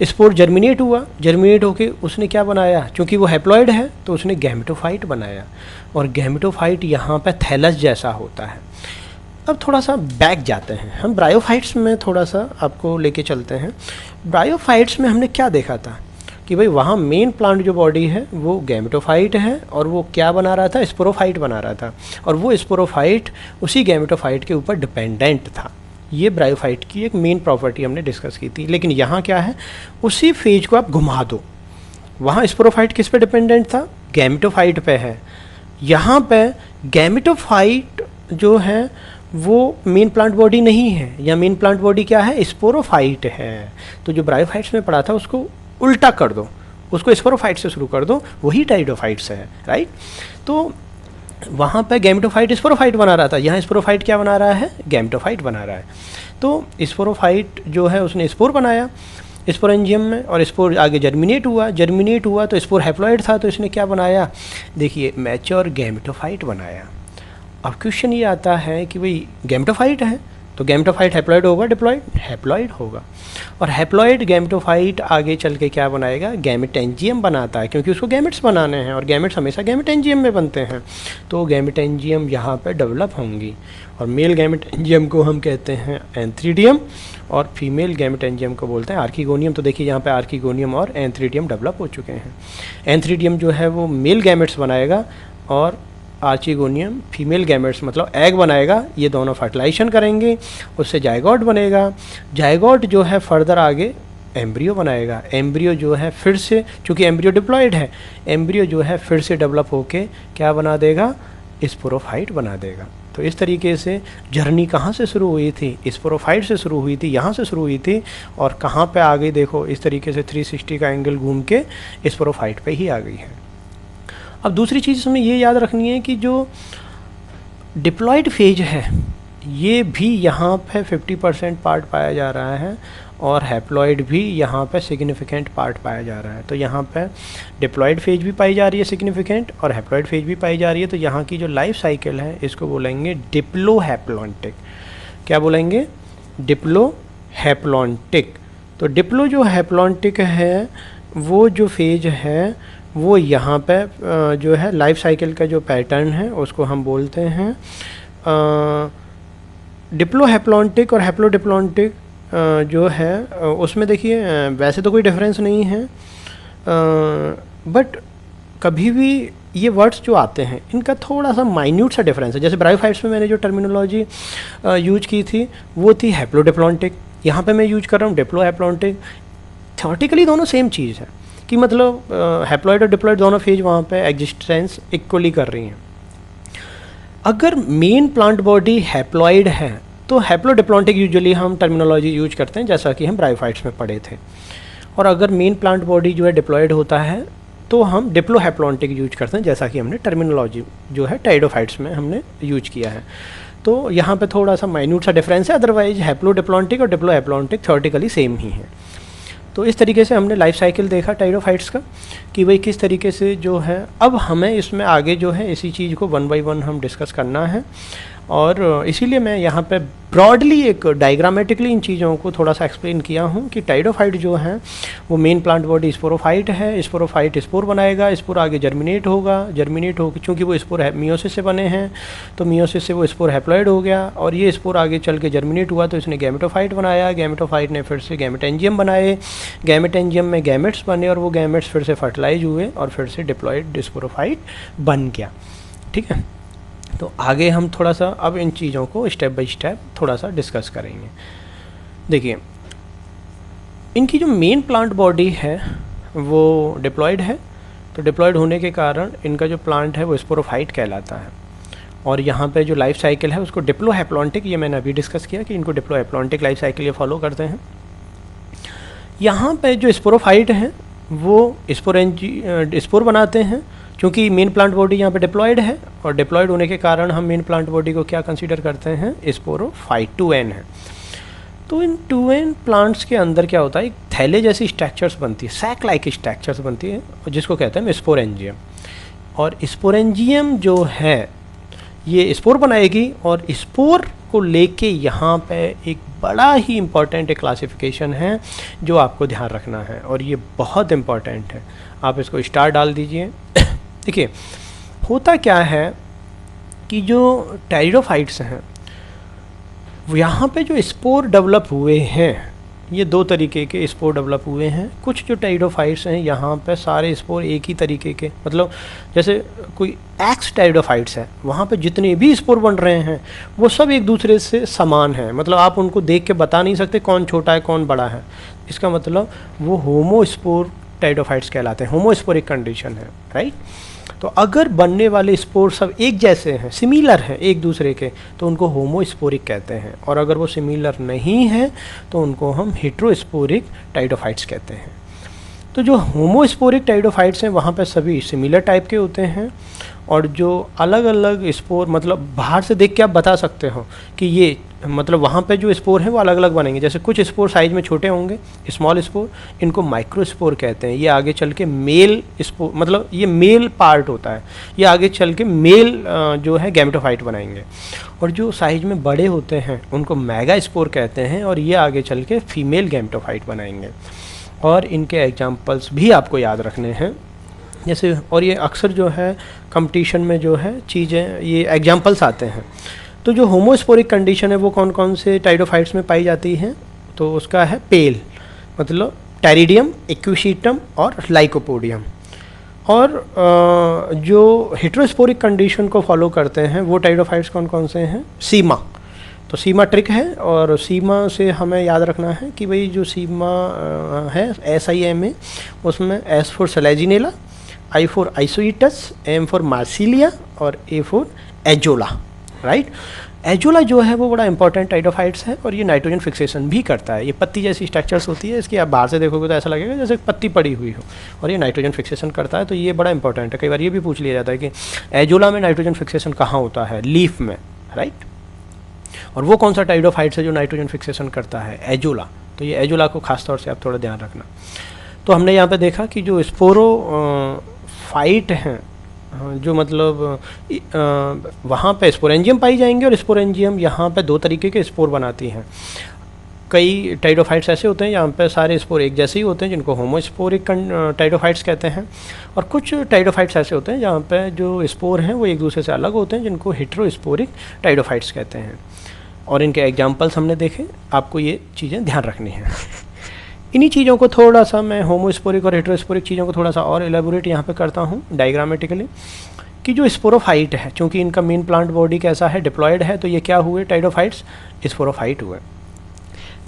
स्पोर जर्मिनेट हुआ, जर्मिनेट होके उसने क्या बनाया, क्योंकि वो हैप्लॉइड है तो उसने गैमेटोफाइट बनाया, और गैमेटोफाइट यहाँ पे थैलस जैसा होता है। अब थोड़ा सा बैक जाते हैं हम, ब्रायोफाइट्स में थोड़ा सा आपको लेके चलते हैं। ब्रायोफाइट्स में हमने क्या देखा था कि भाई वहाँ मेन प्लांट जो बॉडी है वो गैमेटोफाइट है, और वो क्या बना रहा था, स्पोरोफाइट बना रहा था, और वो स्पोरोफाइट उसी गैमेटोफाइट के ऊपर डिपेंडेंट था। ये ब्रायोफाइट की एक मेन प्रॉपर्टी हमने डिस्कस की थी। लेकिन यहाँ क्या है, उसी फेज को आप घुमा दो, वहाँ स्पोरोफाइट किस पे डिपेंडेंट था, गैमेटोफाइट पे है, यहाँ पे गैमेटोफाइट जो है वो मेन प्लांट बॉडी नहीं है, या मेन प्लांट बॉडी क्या है, स्पोरोफाइट है। तो जो ब्रायोफाइट्स में पढ़ा था उसको उल्टा कर दो, उसको स्पोरोफाइट से शुरू कर दो, वही टाइडोफाइट्स है, राइट। तो वहाँ पे गैमेटोफाइट स्पोरोफाइट बना रहा था, यहाँ स्पोरोफाइट क्या बना रहा है, गैमेटोफाइट बना रहा है। तो स्पोरोफाइट जो है उसने स्पोर बनाया स्पोरेंजियम में, और स्पोर आगे जर्मिनेट हुआ तो स्पोर हैप्लॉइड था, तो इसने क्या बनाया, देखिए मैच्योर गैमेटोफाइट बनाया। अब क्वेश्चन ये आता है कि भाई गैमेटोफाइट है तो गैमेटोफाइट हैप्लॉइड होगा, डिप्लॉइड, हैप्लॉइड होगा, और हैप्लॉइड गैमेटोफाइट आगे चल के क्या बनाएगा, गैमेटेंजियम बनाता है, क्योंकि उसको गैमेट्स बनाने हैं, और गैमेट्स हमेशा गैमेटेंजियम में बनते हैं, तो गैमेटेंजियम यहाँ पे डेवलप होंगी, और मेल गैमेटेंजियम को हम कहते हैं एंथ्रीडियम, और फीमेल गैमेटेंजियम को बोलते हैं आर्किगोनियम। तो देखिए यहाँ पे आर्किगोनियम और एंथ्रीडियम डेवलप हो चुके हैं। एंथ्रीडियम जो है वो मेल गैमेट्स बनाएगा, और आर्चिगोनियम फीमेल गैमेट्स मतलब एग बनाएगा, ये दोनों फर्टिलाइजेशन करेंगे, उससे जायगोट बनेगा, जायगोट जो है फर्दर आगे एम्ब्रियो बनाएगा, एम्ब्रियो जो है फिर से, चूँकि एम्ब्रियो डिप्लॉयड है, एम्ब्रियो जो है फिर से डेवलप होके क्या बना देगा, स्पोरोफाइट बना देगा। तो इस तरीके से जर्नी कहाँ से शुरू हुई थी, स्पोरोफाइट से शुरू हुई थी, यहाँ से शुरू हुई थी, और कहाँ पे आ गई, देखो इस तरीके से 360 का एंगल घूम के स्पोरोफाइट पे ही आ गई है। अब दूसरी चीज़ हमें ये याद रखनी है कि जो डिप्लॉयड फेज है ये भी यहाँ पे 50% पार्ट पाया जा रहा है, और हैप्लॉइड भी यहाँ पे सिग्निफिकेंट पार्ट पाया जा रहा है। तो यहाँ पे डिप्लॉयड फेज भी पाई जा रही है सिग्निफिकेंट, और हैप्लॉइड फेज भी पाई जा रही है। तो यहाँ की जो लाइफ साइकिल है इसको बोलेंगे डिप्लोहैप्लॉन्टिक। क्या बोलेंगे, डिप्लोहैप्लॉन्टिक। तो डिप्लो जो हैप्लॉन्टिक है वो जो फेज है वो यहाँ पे जो है लाइफ साइकिल का जो पैटर्न है उसको हम बोलते हैं डिप्लोहैप्लॉन्टिक। और हैप्लोडिप्लॉन्टिक जो है उसमें देखिए वैसे तो कोई डिफरेंस नहीं है, बट कभी भी ये वर्ड्स जो आते हैं इनका थोड़ा सा माइन्यूट सा डिफरेंस है। जैसे ब्रायोफाइट्स में मैंने जो टर्मिनोलॉजी यूज की थी वो थी हैप्लोडिप्लॉन्टिक, यहाँ पे मैं यूज कर रहा हूँ डिप्लोहैप्लॉन्टिक। थ्योरेटिकली दोनों सेम चीज़ है कि मतलब हैप्लॉइड और डिप्लॉइड दोनों फेज वहाँ पे एग्जिस्टेंस इक्वली कर रही हैं। अगर मेन प्लांट बॉडी हैप्लॉइड है तो हैप्लोडिप्लॉन्टिक यूजुअली हम टर्मिनोलॉजी यूज करते हैं, जैसा कि हम ब्रायोफाइट्स में पढ़े थे। और अगर मेन प्लांट बॉडी जो है डिप्लॉइड होता है तो हम डिप्लोहैप्लॉन्टिक यूज करते हैं, जैसा कि हमने टर्मिनोलॉजी जो है टाइडोफाइट्स में हमने यूज किया है। तो यहाँ पे थोड़ा सा माइन्यूट सा डिफरेंस है, अदरवाइज हैप्लोडिप्लॉन्टिक और डिप्लोहैप्लॉन्टिक थ्योरेटिकली सेम ही है। तो इस तरीके से हमने लाइफ साइकिल देखा टाइडोफाइट्स का कि भाई किस तरीके से जो है। अब हमें इसमें आगे जो है इसी चीज़ को 1 बाय 1 हम डिस्कस करना है, और इसीलिए मैं यहाँ पे ब्रॉडली एक डायग्रामेटिकली इन चीज़ों को थोड़ा सा एक्सप्लेन किया हूँ कि टाइडोफाइट जो है वो मेन प्लांट बॉडी स्पोरोफाइट है, स्पोरोफाइट स्पोर बनाएगा, स्पोर आगे जर्मिनेट होगा, जर्मिनेट हो चूँकि वो स्पोर मियोसिस से बने हैं तो मियोसिस से वो स्पोर हैप्लॉइड हो गया, और ये स्पोर आगे चल के जर्मिनेट हुआ तो इसने गैमेटोफाइट बनाया, गैमेटोफाइट ने फिर से गैमेटेंजियम बनाए, गैमेटेंजियम में गैमेट्स बने, और वो गैमेट्स फिर से फर्टिलाइज हुए और फिर से डिप्लॉइड स्पोरोफाइट बन गया। ठीक है, तो आगे हम थोड़ा सा अब इन चीज़ों को स्टेप बाय स्टेप थोड़ा सा डिस्कस करेंगे। देखिए इनकी जो मेन प्लांट बॉडी है वो डिप्लॉयड है, तो डिप्लॉयड होने के कारण इनका जो प्लांट है वो स्पोरोफाइट कहलाता है, और यहाँ पे जो लाइफ साइकिल है उसको डिप्लोहैप्लॉन्टिक, ये मैंने अभी डिस्कस किया कि इनको डिप्लोहैप्लॉन्टिक लाइफ साइकिल ये फॉलो करते हैं। यहाँ पे जो स्पोरोफाइट हैं वो स्पोर बनाते हैं, क्योंकि मेन प्लांट बॉडी यहाँ पे डिप्लॉयड है, और डिप्लॉयड होने के कारण हम मेन प्लांट बॉडी को क्या कंसीडर करते हैं, स्पोरोफाइट 2n है। तो इन 2n प्लांट्स के अंदर क्या होता है, एक थैले जैसी स्ट्रक्चर्स बनती है, सैक लाइक स्ट्रक्चर्स बनती है, जिसको कहते हैं स्पोरेंजियम। और स्पोरेंजियम जो है ये स्पोर बनाएगी, और स्पोर को लेके यहाँ पे एक बड़ा ही इम्पॉर्टेंट एक क्लासिफिकेशन है जो आपको ध्यान रखना है, और ये बहुत इम्पॉर्टेंट है। आप इसको स्टार डाल दीजिए। देखिए होता क्या है कि जो टेरिडोफाइट्स हैं यहाँ पे जो स्पोर डेवलप हुए हैं ये दो तरीके के स्पोर डेवलप हुए हैं। कुछ जो टाइडोफाइट्स हैं यहाँ पे सारे स्पोर एक ही तरीके के, मतलब जैसे कोई एक्स टाइडोफाइट्स है, वहाँ पे जितने भी स्पोर बन रहे हैं वो सब एक दूसरे से समान हैं, मतलब आप उनको देख के बता नहीं सकते कौन छोटा है कौन बड़ा है। इसका मतलब वो होमोस्पोर टाइडोफाइट्स कहलाते हैं, होमोस्पोरिक कंडीशन है, राइट। तो अगर बनने वाले स्पोर सब एक जैसे हैं, सिमिलर हैं एक दूसरे के, तो उनको होमोस्पोरिक कहते हैं, और अगर वो सिमिलर नहीं हैं तो उनको हम हेट्रोस्पोरिक टाइडोफाइट्स कहते हैं। तो जो होमोस्पोरिक टाइडोफाइट्स हैं वहाँ पे सभी सिमिलर टाइप के होते हैं, और जो अलग अलग स्पोर, मतलब बाहर से देख के आप बता सकते हो कि ये, मतलब वहाँ पे जो स्पोर हैं वो अलग अलग बनेंगे। जैसे कुछ स्पोर साइज में छोटे होंगे, स्मॉल स्पोर, इनको माइक्रोस्पोर कहते हैं। ये आगे चल के मेल स्पोर, मतलब ये मेल पार्ट होता है, ये आगे चल के मेल जो है गैमेटोफाइट बनाएंगे। और जो साइज में बड़े होते हैं उनको मेगा स्पोर कहते हैं, और ये आगे चल के फीमेल गैमेटोफाइट बनाएंगे। और इनके एग्जाम्पल्स भी आपको याद रखने हैं जैसे, और ये अक्सर जो है कंपटीशन में जो है चीज़ें, ये एग्जाम्पल्स आते हैं। तो जो होमोस्पोरिक कंडीशन है वो कौन कौन से टाइडोफाइट्स में पाई जाती हैं, तो उसका है पेल, मतलब टेरिडियम, इक्विशीटम और लाइकोपोडियम। और जो हेट्रोस्पोरिक कंडीशन को फॉलो करते हैं वो टाइडोफाइट्स कौन कौन से हैं, सीमा। तो सीमा ट्रिक है, और सीमा से हमें याद रखना है कि भाई जो सीमा है SIMA, उसमें S for Selaginella, I for Isoetes, M for Marsilea और A for Azolla, right. Azolla जो है वो बड़ा इंपॉर्टेंट टाइडोफाइट्स है, और ये नाइट्रोजन फिक्सेशन भी करता है। ये पत्ती जैसी स्ट्रक्चर्स होती है इसकी, आप बाहर से देखोगे तो ऐसा लगेगा जैसे पत्ती पड़ी हुई हो, और ये नाइट्रोजन फिक्सेशन करता है। तो ये बड़ा इंपॉर्टेंट है। कई बार ये भी पूछ लिया जाता है कि एजोला में नाइट्रोजन फिक्सेशन कहाँ होता है, लीफ में, राइट। और वो कौन सा टाइडोफाइट्स है जो नाइट्रोजन फिक्सेशन करता है, एजोला। तो ये एजोला को खास तौर से आप थोड़ा ध्यान रखना। तो हमने यहाँ पे देखा कि जो स्पोरोफाइट हैं, जो मतलब वहाँ पे स्पोरेंजियम पाई जाएंगे, और स्पोरेंजियम यहाँ पे दो तरीके के स्पोर बनाती हैं। कई टाइडोफाइट्स ऐसे होते हैं यहाँ पे सारे स्पोर एक जैसे ही होते हैं, जिनको होमोस्पोरिक टाइडोफाइट्स कहते हैं। और कुछ टाइडोफाइट्स ऐसे होते हैं जहाँ पे जो स्पोर हैं वो एक दूसरे से अलग होते हैं, जिनको हेट्रोस्पोरिक टाइडोफाइट्स कहते हैं। और इनके एग्जाम्पल्स हमने देखे, आपको ये चीज़ें ध्यान रखनी हैं। इन्हीं चीज़ों को थोड़ा सा मैं होमोस्पोरिक और हेट्रोस्पोरिक चीज़ों को थोड़ा सा और एलेबोरेट यहाँ पे करता हूँ डायग्रामेटिकली, कि जो स्पोरोफाइट है, चूँकि इनका मेन प्लांट बॉडी कैसा है, डिप्लॉयड है, तो ये क्या हुए, टाइडोफाइट्स स्पोरोफाइट हुए।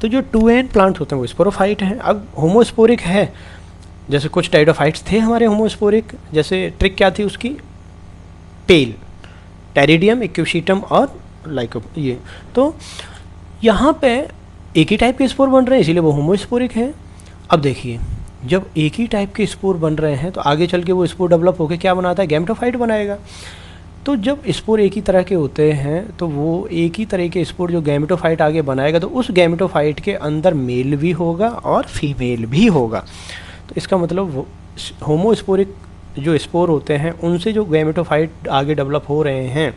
तो जो 2N प्लांट होते हैं वो स्पोरोफाइट हैं। अब होमोस्पोरिक है, जैसे कुछ टाइडोफाइट्स थे हमारे होमोस्पोरिक, जैसे ट्रिक क्या थी उसकी, पेल, टेरिडियम, इक्विशीटम और लाइको, ये। तो यहाँ पे एक ही टाइप के स्पोर बन रहे हैं, इसीलिए वो होमोस्पोरिक है। अब देखिए, जब एक ही टाइप के स्पोर बन रहे हैं तो आगे चल के वो स्पोर डेवलप होकर क्या बनाता है, गैमेटोफाइट बनाएगा। तो जब स्पोर एक ही तरह के होते हैं तो वो एक ही तरह के स्पोर जो गैमेटोफाइट आगे बनाएगा, तो उस गैमेटोफाइट के अंदर मेल भी होगा और फीमेल भी होगा। तो इसका मतलब होमोस्पोरिक जो स्पोर होते हैं उनसे जो गैमेटोफाइट आगे डेवलप हो रहे हैं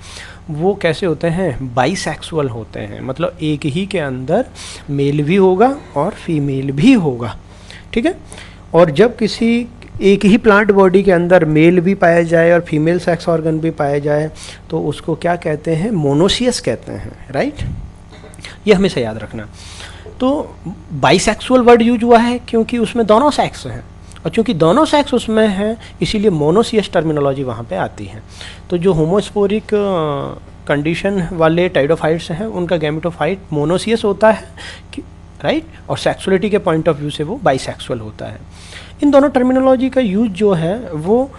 वो कैसे होते हैं, बाइसेक्सुअल होते हैं, मतलब एक ही के अंदर मेल भी होगा और फीमेल भी होगा, ठीक है। और जब किसी एक ही प्लांट बॉडी के अंदर मेल भी पाया जाए और फीमेल सेक्स ऑर्गन भी पाया जाए तो उसको क्या कहते हैं, मोनोसियस कहते हैं, राइट। ये हमेशा याद रखना। तो बाइसेक्सुअल वर्ड यूज हुआ है क्योंकि उसमें दोनों सेक्स हैं, और चूँकि दोनों सेक्स उसमें हैं इसीलिए मोनोसियस टर्मिनोलॉजी वहाँ पे आती है। तो जो होमोस्पोरिक कंडीशन वाले टाइडोफाइट्स हैं उनका गैमेटोफाइट मोनोसियस होता है, राइट, और सेक्सुअलिटी के पॉइंट ऑफ व्यू से वो बाइसेक्सुअल होता है। इन दोनों टर्मिनोलॉजी का यूज जो है वो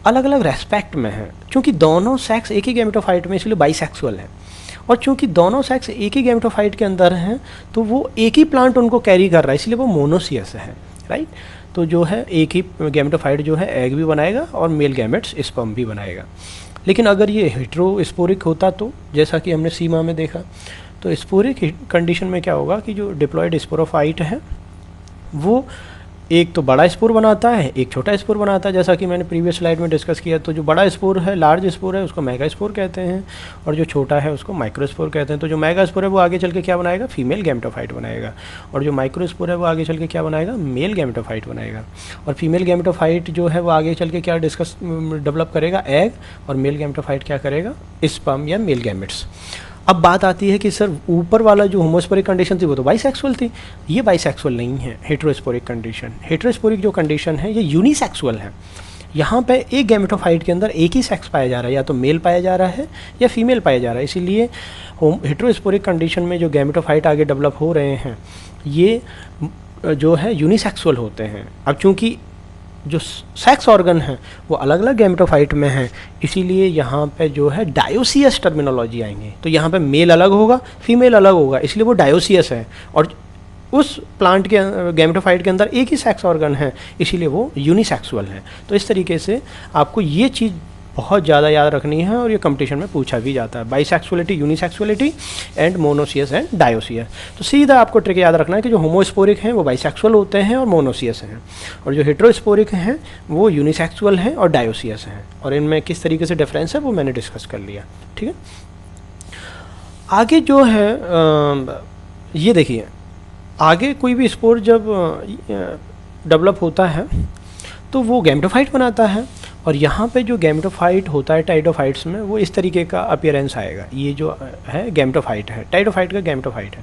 अलग अलग रेस्पेक्ट में है। चूँकि दोनों सेक्स एक ही गैमेटोफाइट में, इसलिए बाइसेक्सुअल है। और चूँकि दोनों सेक्स एक ही गैमेटोफाइट के अंदर हैं तो वो एक ही प्लांट उनको कैरी कर रहा है, इसलिए वो मोनोसियस है, राइट। तो जो है एक ही गैमेटोफाइट जो है एग भी बनाएगा और मेल गैमेट्स स्पर्म भी बनाएगा। लेकिन अगर ये हेट्रोस्पोरिक होता तो जैसा कि हमने सीमा में देखा, तो स्पोरिक कंडीशन में क्या होगा कि जो डिप्लॉयड स्पोरोफाइट है वो एक तो बड़ा स्पोर बनाता है, एक छोटा स्पोर बनाता है, जैसा कि मैंने प्रीवियस स्लाइड में डिस्कस किया। तो जो बड़ा स्पोर है, लार्ज स्पोर है, उसको मेगा स्पोर कहते हैं, और जो छोटा है उसको माइक्रो स्पोर कहते हैं। तो जो मेगा स्पोर है वो आगे चल के क्या बनाएगा, फीमेल गैमेटोफाइट बनाएगा, और जो माइक्रो स्पोर है वो आगे चल के क्या बनाएगा, मेल गैमेटोफाइट बनाएगा। और फीमेल गैमेटोफाइट जो है वो आगे चल के क्या डेवलप करेगा, एग, और मेल गैमेटोफाइट क्या करेगा, स्पर्म या मेल गैमेट्स। अब बात आती है कि सर ऊपर वाला जो होमोस्पोरिक कंडीशन थी वो तो बाइसेक्सुअल थी, ये बाइसेक्सुअल नहीं है, हेटेरोस्पोरिक कंडीशन। हेटेरोस्पोरिक जो कंडीशन है ये यूनिसेक्सुअल है। यहाँ पे एक गैमेटोफाइट के अंदर एक ही सेक्स पाया जा रहा है, या तो मेल पाया जा रहा है या फीमेल पाया जा रहा है। इसीलिए हेटेरोस्पोरिक कंडीशन में जो गैमेटोफाइट आगे डेवलप हो रहे हैं ये जो है यूनिसेक्सुअल होते हैं। अब चूँकि जो सेक्स ऑर्गन है वो अलग अलग गैमेटोफाइट में हैं, इसीलिए यहाँ पे जो है डायोसियस टर्मिनोलॉजी आएंगे। तो यहाँ पे मेल अलग होगा, फीमेल अलग होगा, इसलिए वो डायोसियस है। और उस प्लांट के गैमेटोफाइट के अंदर एक ही सेक्स ऑर्गन है, इसीलिए वो यूनिसेक्सुअल है। तो इस तरीके से आपको ये चीज़ बहुत ज़्यादा याद रखनी है और ये कंपटीशन में पूछा भी जाता है, bisexuality, unisexuality and monoecious and dioecious. तो सीधा आपको ट्रिक याद रखना है कि जो होमोस्पोरिक हैं वो बाइसेक्सुअल होते हैं और मोनोसियस हैं, और जो हेटेरोस्पोरिक हैं वो यूनिसेक्सुअल हैं और डायोसियस हैं। और इनमें किस तरीके से डिफरेंस है वो मैंने डिस्कस कर लिया। ठीक है, आगे जो है ये देखिए, आगे कोई भी स्पोर जब डेवलप होता है तो वो गैमेटोफाइट बनाता है, और यहाँ पे जो गैमेटोफाइट होता है टाइडोफाइट्स में वो इस तरीके का अपीयरेंस आएगा। ये जो है गैमेटोफाइट है, टाइडोफाइट का गैमेटोफाइट है।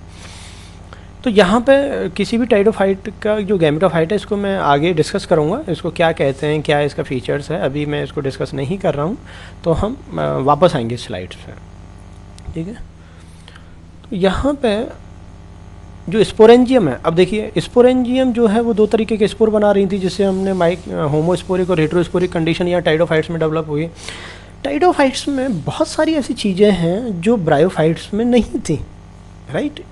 तो यहाँ पे किसी भी टाइडोफाइट का जो गैमेटोफाइट है इसको मैं आगे डिस्कस करूँगा, इसको क्या कहते हैं, क्या इसका फीचर्स है, अभी मैं इसको डिस्कस नहीं कर रहा हूँ। तो हम वापस आएंगे स्लाइड्स पे। ठीक है, तो यहाँ पे जो स्पोरेंजियम है, अब देखिए स्पोरेंजियम जो है वो दो तरीके के स्पोर बना रही थी, जिससे हमने होमोस्पोरिक और हेटेरोस्पोरिक कंडीशन या टाइडोफाइट्स में डेवलप हुई। टाइडोफाइट्स में बहुत सारी ऐसी चीज़ें हैं जो ब्रायोफाइट्स में नहीं थी, राइट,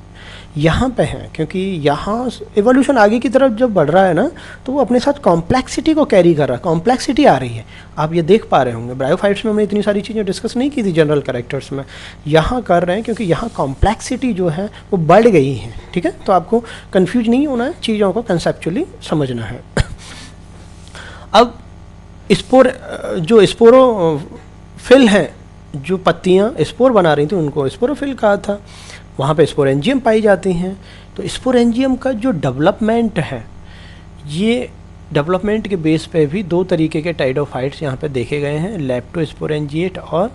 यहाँ पे हैं। क्योंकि यहाँ एवोल्यूशन आगे की तरफ जब बढ़ रहा है ना, तो वो अपने साथ कॉम्प्लेक्सिटी को कैरी कर रहा है, कॉम्प्लेक्सिटी आ रही है। आप ये देख पा रहे होंगे, ब्रायोफाइट्स में हमने इतनी सारी चीज़ें डिस्कस नहीं की थी जनरल कैरेक्टर्स में, यहाँ कर रहे हैं क्योंकि यहाँ कॉम्प्लेक्सिटी जो है वो बढ़ गई है। ठीक है, तो आपको कन्फ्यूज नहीं होना है, चीज़ों को कंसेप्चुअली समझना है। अब स्पोर, जो स्पोरोफिल हैं, जो पत्तियाँ स्पोर बना रही थी उनको स्पोरोफिल कहा था, वहाँ पे स्पोरेंजियम पाई जाती हैं। तो स्पोरेंजियम का जो डेवलपमेंट है, ये डेवलपमेंट के बेस पे भी दो तरीके के टाइडोफाइट्स यहाँ पे देखे गए हैं, लेप्टोस्पोरेंजिएट और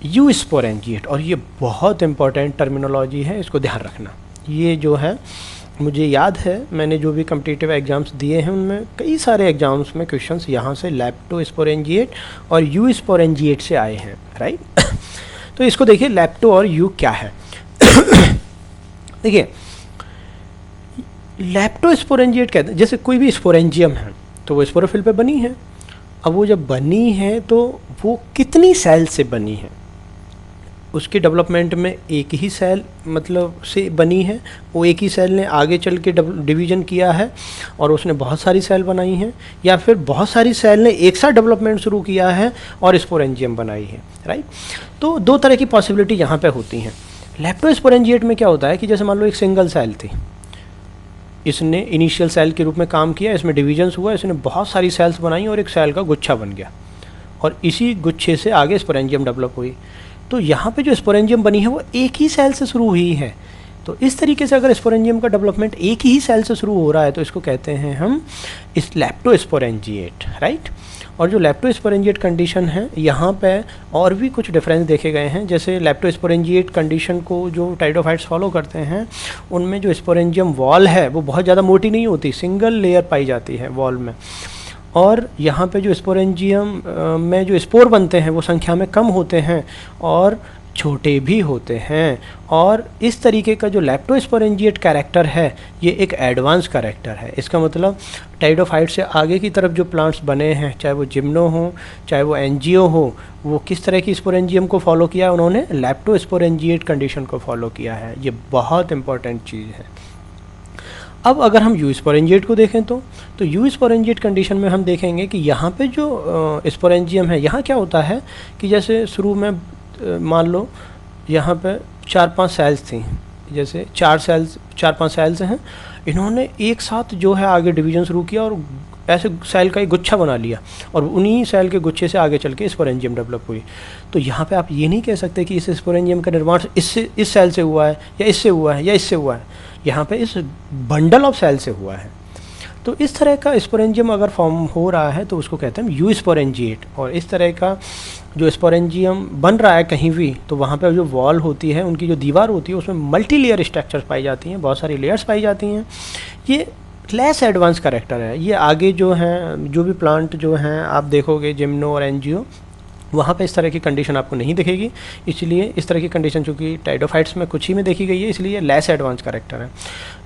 यूस्पोरेंजिएट। और ये बहुत इंपॉर्टेंट टर्मिनोलॉजी है, इसको ध्यान रखना। ये जो है मुझे याद है, मैंने जो भी कम्पिटिटिव एग्ज़ाम्स दिए हैं उनमें कई सारे एग्ज़ाम्स में क्वेश्चंस यहाँ से लेप्टोस्पोरेंजिएट और यूस्पोरेंजिएट से आए हैं, राइट। तो इसको देखिए, लेप्टो और यू क्या है। देखिए, लेप्टोस्पोरेंजिएट कहते हैं, जैसे कोई भी स्पोरेंजियम है तो वो स्पोरोफिल पे बनी है। अब वो जब बनी है तो वो कितनी सेल से बनी है, उसके डेवलपमेंट में एक ही सेल मतलब से बनी है, वो एक ही सेल ने आगे चल के डिवीज़न किया है और उसने बहुत सारी सेल बनाई हैं, या फिर बहुत सारी सेल ने एक साथ डेवलपमेंट शुरू किया है और स्पोरेंजियम बनाई है, राइट। तो दो तरह की पॉसिबिलिटी यहाँ पे होती हैं। लेप्टोस्पोरेंजिएट में क्या होता है कि जैसे मान लो एक सिंगल सेल थी, इसने इनिशियल सेल के रूप में काम किया, इसमें डिविजन्स हुआ, इसने बहुत सारी सेल्स बनाई और एक सेल का गुच्छा बन गया, और इसी गुच्छे से आगे स्पोरेंजियम डेवलप हुई। तो यहाँ पे जो स्पोरेंजियम बनी है वो एक ही सेल से शुरू हुई है। तो इस तरीके से अगर स्पोरेंजियम का डेवलपमेंट एक ही सेल से शुरू हो रहा है तो इसको कहते हैं हम इस लेप्टोस्पोरेंजिएट, राइट। और जो लेप्टोस्पोरेंजिएट कंडीशन है, यहाँ पे और भी कुछ डिफरेंस देखे गए हैं। जैसे लेप्टोस्पोरेंजिएट कंडीशन को जो टाइडोफाइट्स फॉलो करते हैं, उनमें जो स्पोरेंजियम वॉल है वो बहुत ज़्यादा मोटी नहीं होती, सिंगल लेयर पाई जाती है वॉल में। और यहाँ पे जो स्पोरेंजियम में जो स्पोर बनते हैं वो संख्या में कम होते हैं और छोटे भी होते हैं। और इस तरीके का जो लेप्टोस्पोरेंजिएट कैरेक्टर है ये एक एडवांस कैरेक्टर है। इसका मतलब टाइडोफाइट से आगे की तरफ जो प्लांट्स बने हैं, चाहे वो जिम्नो हो चाहे वो एंजियो हो, वो किस तरह की स्पोरेंजियम को फॉलो किया है, उन्होंने लेप्टोस्पोरेंजिएट कंडीशन को फॉलो किया है। ये बहुत इंपॉर्टेंट चीज़ है। अब अगर हम यूस्पोरेंजिएट को देखें तो यूस्पोरेंजिएट कंडीशन में हम देखेंगे कि यहाँ पे जो स्पोरेंजियम है, यहाँ क्या होता है कि जैसे शुरू में मान लो यहाँ पे 4-5 सेल्स थी, जैसे 4-5 सेल्स हैं, इन्होंने एक साथ जो है आगे डिवीजन शुरू किया और ऐसे सेल का एक गुच्छा बना लिया, और उन्हीं सेल के गुच्छे से आगे चल के स्पोरेंजियम डेवलप हुई। तो यहाँ पे आप ये नहीं कह सकते कि इस स्पोरेंजियम का निर्माण इस सेल से हुआ है या इससे हुआ है या इससे हुआ है, यहाँ पे इस बंडल ऑफ सेल से हुआ है। तो इस तरह का स्पोरेंजियम अगर फॉर्म हो रहा है तो उसको कहते हैं यू स्पोरेंजिएट। और इस तरह का जो स्पोरेंजियम बन रहा है कहीं भी, तो वहाँ पर जो वॉल होती है, उनकी जो दीवार होती है, उसमें मल्टी लेयर स्ट्रक्चर्स पाई जाती हैं, बहुत सारी लेयर्स पाई जाती हैं। ये लेस एडवांस करेक्टर है। ये आगे जो हैं, जो भी प्लांट जो हैं आप देखोगे जिम्नो और एनजीओ, वहाँ पे इस तरह की कंडीशन आपको नहीं दिखेगी। इसलिए इस तरह की कंडीशन चूँकि टाइडोफाइट्स में कुछ ही में देखी गई है, इसलिए लेस एडवांस करेक्टर है।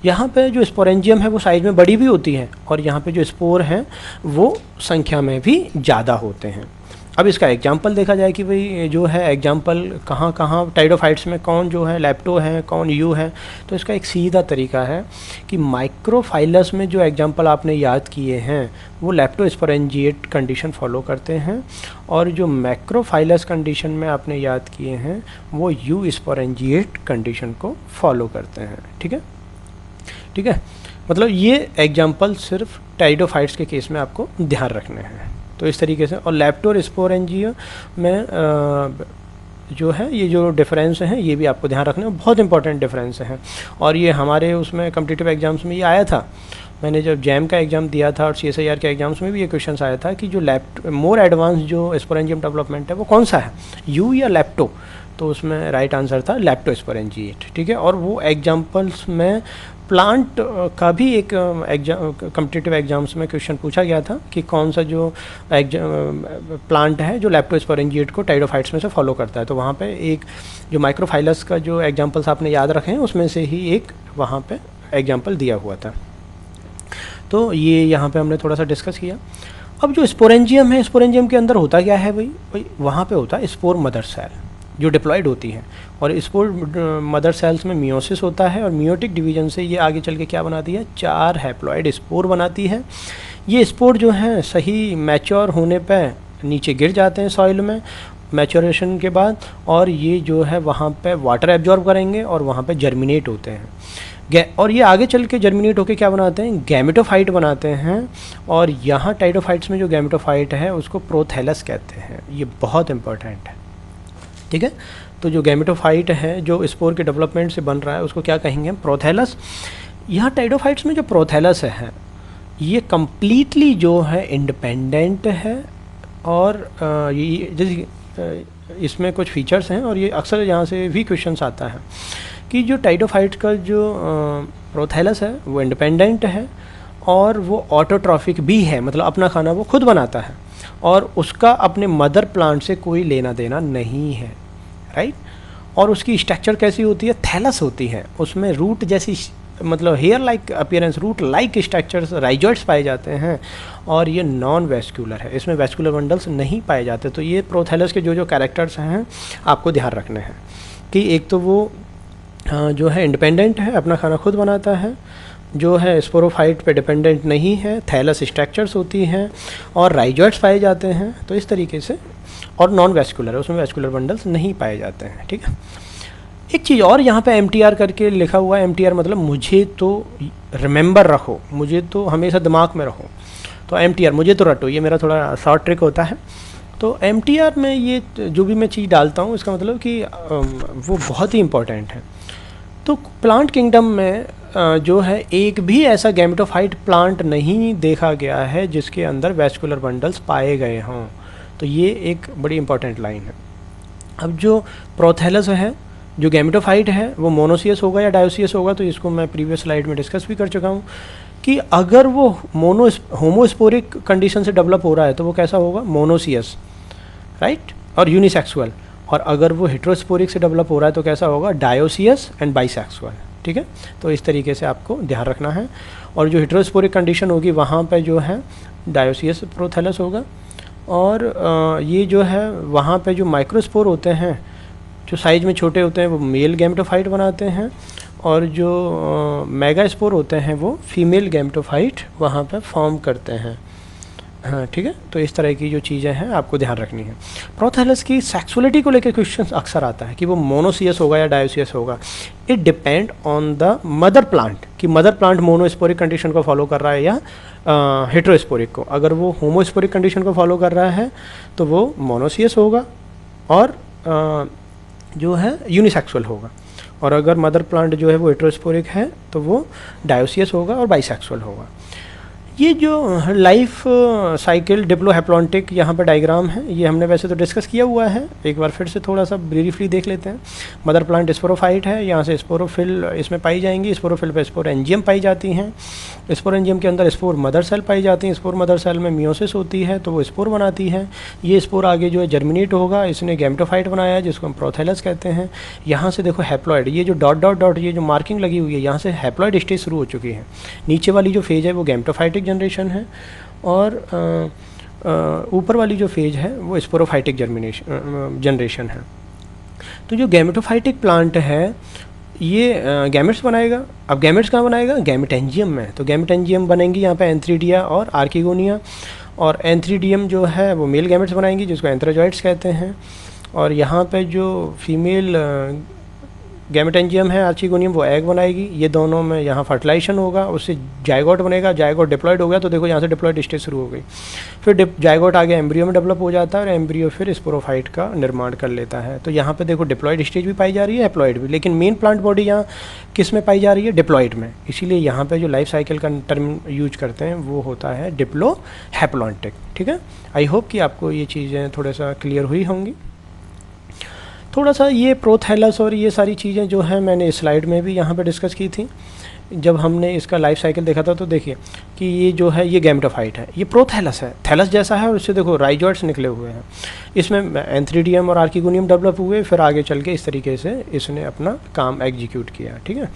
यहाँ पे जो स्पोरेंजियम है वो साइज में बड़ी भी होती है, और यहाँ पे जो स्पोर हैं वो संख्या में भी ज़्यादा होते हैं। अब इसका एग्जाम्पल देखा जाए कि भाई जो है एग्जाम्पल कहाँ कहाँ टाइडोफाइट्स में कौन जो है लैप्टो है, कौन यू है। तो इसका एक सीधा तरीका है कि माइक्रोफाइलस में जो एग्जाम्पल आपने याद किए हैं वो लैप्टोस्पोरेंजिएट कंडीशन फॉलो करते हैं, और जो मैक्रोफाइलस कंडीशन में आपने याद किए हैं वो यू स्पोरेंजिएट कंडीशन को फॉलो करते हैं। ठीक है, ठीक है। मतलब ये एग्जाम्पल सिर्फ टाइडोफाइट्स के केस में आपको ध्यान रखने हैं। तो इस तरीके से, और लैप्टोस्पोरेंजिया में जो है ये जो डिफरेंस हैं ये भी आपको ध्यान रखने, बहुत इंपॉर्टेंट डिफरेंस हैं। और ये हमारे उसमें कम्पिटिटिव एग्जाम्स में ये आया था। मैंने जब जैम का एग्ज़ाम दिया था और CSIR के एग्जाम्स में भी ये क्वेश्चन आया था कि जो मोर एडवांस जो स्पोरेंजियम डेवलपमेंट है वो कौन सा है, यू या लैप्टो। तो उसमें राइट आंसर था लैप्टोस्पोरेंजिएट। ठीक है, और वो एग्जाम्पल्स में प्लांट का भी एक कम्पिटिटिव एग्जाम्स में क्वेश्चन पूछा गया था कि कौन सा जो प्लांट है जो लैप्टोस्पोरेंजिएट को टाइडोफाइट्स में से फॉलो करता है। तो वहाँ पे एक जो माइक्रोफाइलस का जो एग्जाम्पल्स आपने याद रखे हैं उसमें से ही एक वहाँ पे एग्जाम्पल दिया हुआ था। तो ये यहाँ पे हमने थोड़ा सा डिस्कस किया। अब जो स्पोरेंजियम है, स्पोरेंजियम के अंदर होता क्या है भाई वहाँ पे होता है स्पोर मदर सेल जो डिप्लॉयड होती है, और स्पोर मदर सेल्स में मियोसिस होता है, और मियोटिक डिवीजन से ये आगे चल के क्या बनाती है, 4 हैप्लॉयड स्पोर बनाती है। ये स्पोर जो हैं सही मैच्योर होने पे नीचे गिर जाते हैं सॉइल में मैच्योरेशन के बाद, और ये जो है वहाँ पे वाटर एब्जॉर्ब करेंगे और वहाँ पे जर्मिनेट होते हैं। और ये आगे चल के जर्मिनेट होकर क्या बनाते हैं, गैमेटोफाइट बनाते हैं। और यहाँ टाइडोफाइट्स में जो गैमेटोफाइट है उसको प्रोथैलस कहते हैं। ये बहुत इंपॉर्टेंट है। ठीक है, तो जो गैमेटोफाइट है जो स्पोर के डेवलपमेंट से बन रहा है उसको क्या कहेंगे, प्रोथैलस। यहाँ टाइडोफाइट्स में जो प्रोथैलस है ये कम्प्लीटली जो है इंडिपेंडेंट है, और ये जैसे इसमें कुछ फीचर्स हैं, और ये अक्सर यहाँ से भी क्वेश्चंस आता है कि जो टाइडोफाइट का जो प्रोथैलस है वो इंडिपेंडेंट है, और वो ऑटोट्रॉफिक भी है, मतलब अपना खाना वो खुद बनाता है, और उसका अपने मदर प्लांट से कोई लेना देना नहीं है, राइट। और उसकी स्ट्रक्चर कैसी होती है, थैलस होती है, उसमें रूट जैसी मतलब hair like appearance, root like structures, rhizoids पाए जाते हैं, और ये नॉन वेस्कुलर है, इसमें वेस्कुलर बंडल्स नहीं पाए जाते। तो ये प्रोथैलस के जो कैरेक्टर्स हैं आपको ध्यान रखने हैं कि एक तो वो जो है इंडिपेंडेंट है, अपना खाना खुद बनाता है, जो है स्पोरोफाइट पे डिपेंडेंट नहीं है, थैलस स्ट्रक्चर्स होती हैं, और राइजॉइड्स पाए जाते हैं। तो इस तरीके से, और नॉन वेस्कुलर है, उसमें वेस्कुलर बंडल्स नहीं पाए जाते हैं। ठीक है, एक चीज़ और यहाँ पे MTR करके लिखा हुआ है। MTR मतलब मुझे तो रिमेंबर रखो, मुझे तो हमेशा दिमाग में रखो। तो MTR मुझे तो रटो, ये मेरा थोड़ा शॉर्ट ट्रिक होता है। तो MTR में ये जो भी मैं चीज़ डालता हूँ इसका मतलब कि वो बहुत ही इम्पोर्टेंट है। तो प्लांट किंगडम में जो है एक भी ऐसा गैमेटोफाइट प्लांट नहीं देखा गया है जिसके अंदर वेस्कुलर बंडल्स पाए गए हों। तो ये एक बड़ी इंपॉर्टेंट लाइन है। अब जो प्रोथैलस है, जो गैमेटोफाइट है, वो मोनोसियस होगा या डायोसियस होगा, तो इसको मैं प्रीवियस स्लाइड में डिस्कस भी कर चुका हूँ कि अगर वो होमोस्पोरिक कंडीशन से डेवलप हो रहा है तो वो कैसा होगा, मोनोसियस, राइट, और यूनिसेक्सुअल। और अगर वो हेट्रोस्पोरिक से डेवलप हो रहा है तो कैसा होगा, डायोसियस एंड बाइसेक्सुअल। ठीक है, तो इस तरीके से आपको ध्यान रखना है। और जो हेट्रोस्पोरिक कंडीशन होगी वहाँ पे जो है डायोसियस प्रोथैलस होगा, और ये जो है वहाँ पे जो माइक्रोस्पोर होते हैं जो साइज में छोटे होते हैं वो मेल गैमेटोफाइट बनाते हैं, और जो मेगास्पोर होते हैं वो फीमेल गैमेटोफाइट वहाँ पे फॉर्म करते हैं। हाँ, ठीक है, तो इस तरह की जो चीज़ें हैं आपको ध्यान रखनी है। प्रोथैलस की सेक्सुअलिटी को लेकर क्वेश्चन अक्सर आता है कि वो मोनोसियस होगा या डायोसियस होगा। It depend on the mother plant कि मदर प्लांट मोनोस्पोरिक कंडीशन को फॉलो कर रहा है या हेट्रोस्पोरिक को। अगर वो होमोस्पोरिक कंडीशन को फॉलो कर रहा है तो वो मोनोसियस होगा और जो है यूनिसेक्सुअल होगा, और अगर मदर प्लांट जो है वो हेट्रोस्पोरिक है तो वो डायोसियस होगा और बाइसेक्सुअल होगा। ये जो लाइफ साइकिल डिप्लोहैप्लॉन्टिक यहाँ पर डायग्राम है, ये हमने वैसे तो डिस्कस किया हुआ है, एक बार फिर से थोड़ा सा ब्रीफली देख लेते हैं। मदर प्लांट स्पोरोफाइट है, यहाँ से स्पोरोफिल इसमें पाई जाएंगी, स्पोरोफिल पे स्पोरेंजियम पाई जाती हैं, स्पोरेंजियम के अंदर स्पोर मदर सेल पाई जाती हैं, स्पोर मदर सेल में मियोसिस होती है तो वो स्पोर बनाती है, ये स्पोर आगे जो है जर्मिनेट होगा, इसने गैमेटोफाइट बनाया है जिसको हम प्रोथैलस कहते हैं। यहाँ से देखो हैप्लॉइड, ये जो डॉट डॉट डॉट ये जो मार्किंग लगी हुई है, यहाँ से हैप्लॉइड स्टेज शुरू हो चुकी है। नीचे वाली जो फेज है वो गैमेटोफाइटिक जनरेशन है, और ऊपर वाली जो फेज है वो स्पोरोफाइटिक जनरेशन है। तो जो गैमेटोफाइटिक प्लांट है ये गैमेट्स बनाएगा। अब गैमेट्स कहाँ बनाएगा? गैमेटेंजियम में। तो गैमेटेंजियम बनेंगी यहाँ पे एंथ्रीडिया और आर्किगोनिया, और एंथ्रीडियम जो है वो मेल गैमेट्स बनाएंगी जिसको एंथ्रोजॉइड्स कहते हैं, और यहाँ पे जो फीमेल गैमेटेंजियम है आर्किगोनियम वो एग बनाएगी। ये दोनों में यहाँ फर्टिलाइजेशन होगा, उससे जायगोट बनेगा, जायगोट डिप्लॉयड हो गया तो देखो यहाँ से डिप्लॉयड स्टेज शुरू हो गई, फिर जायगोट आगे एम्ब्रियो में डेवलप हो जाता है और एम्ब्रियो फिर स्पोरोफाइट का निर्माण कर लेता है। तो यहाँ पे देखो डिप्लॉयड स्टेज भी पाई जा रही है, हैप्लॉइड भी, लेकिन मेन प्लांट बॉडी यहाँ किस में पाई जा रही है? डिप्लॉयड में। इसीलिए यहाँ पे जो लाइफ साइकिल का टर्म यूज करते हैं वो होता है डिप्लोहैप्लॉन्टिक। ठीक है, आई होप कि आपको ये चीज़ें थोड़ा सा क्लियर हुई होंगी। थोड़ा सा ये प्रोथैलस और ये सारी चीज़ें जो हैं मैंने स्लाइड में भी यहाँ पे डिस्कस की थी जब हमने इसका लाइफ साइकिल देखा था। तो देखिए कि ये जो है ये गैमेटोफाइट है, ये प्रोथैलस है, थैलस जैसा है, और इससे देखो राइजॉइड्स निकले हुए हैं, इसमें एंथ्रीडियम और आर्किगोनियम डेवलप हुए, फिर आगे चल के इस तरीके से इसने अपना काम एग्जीक्यूट किया। ठीक है,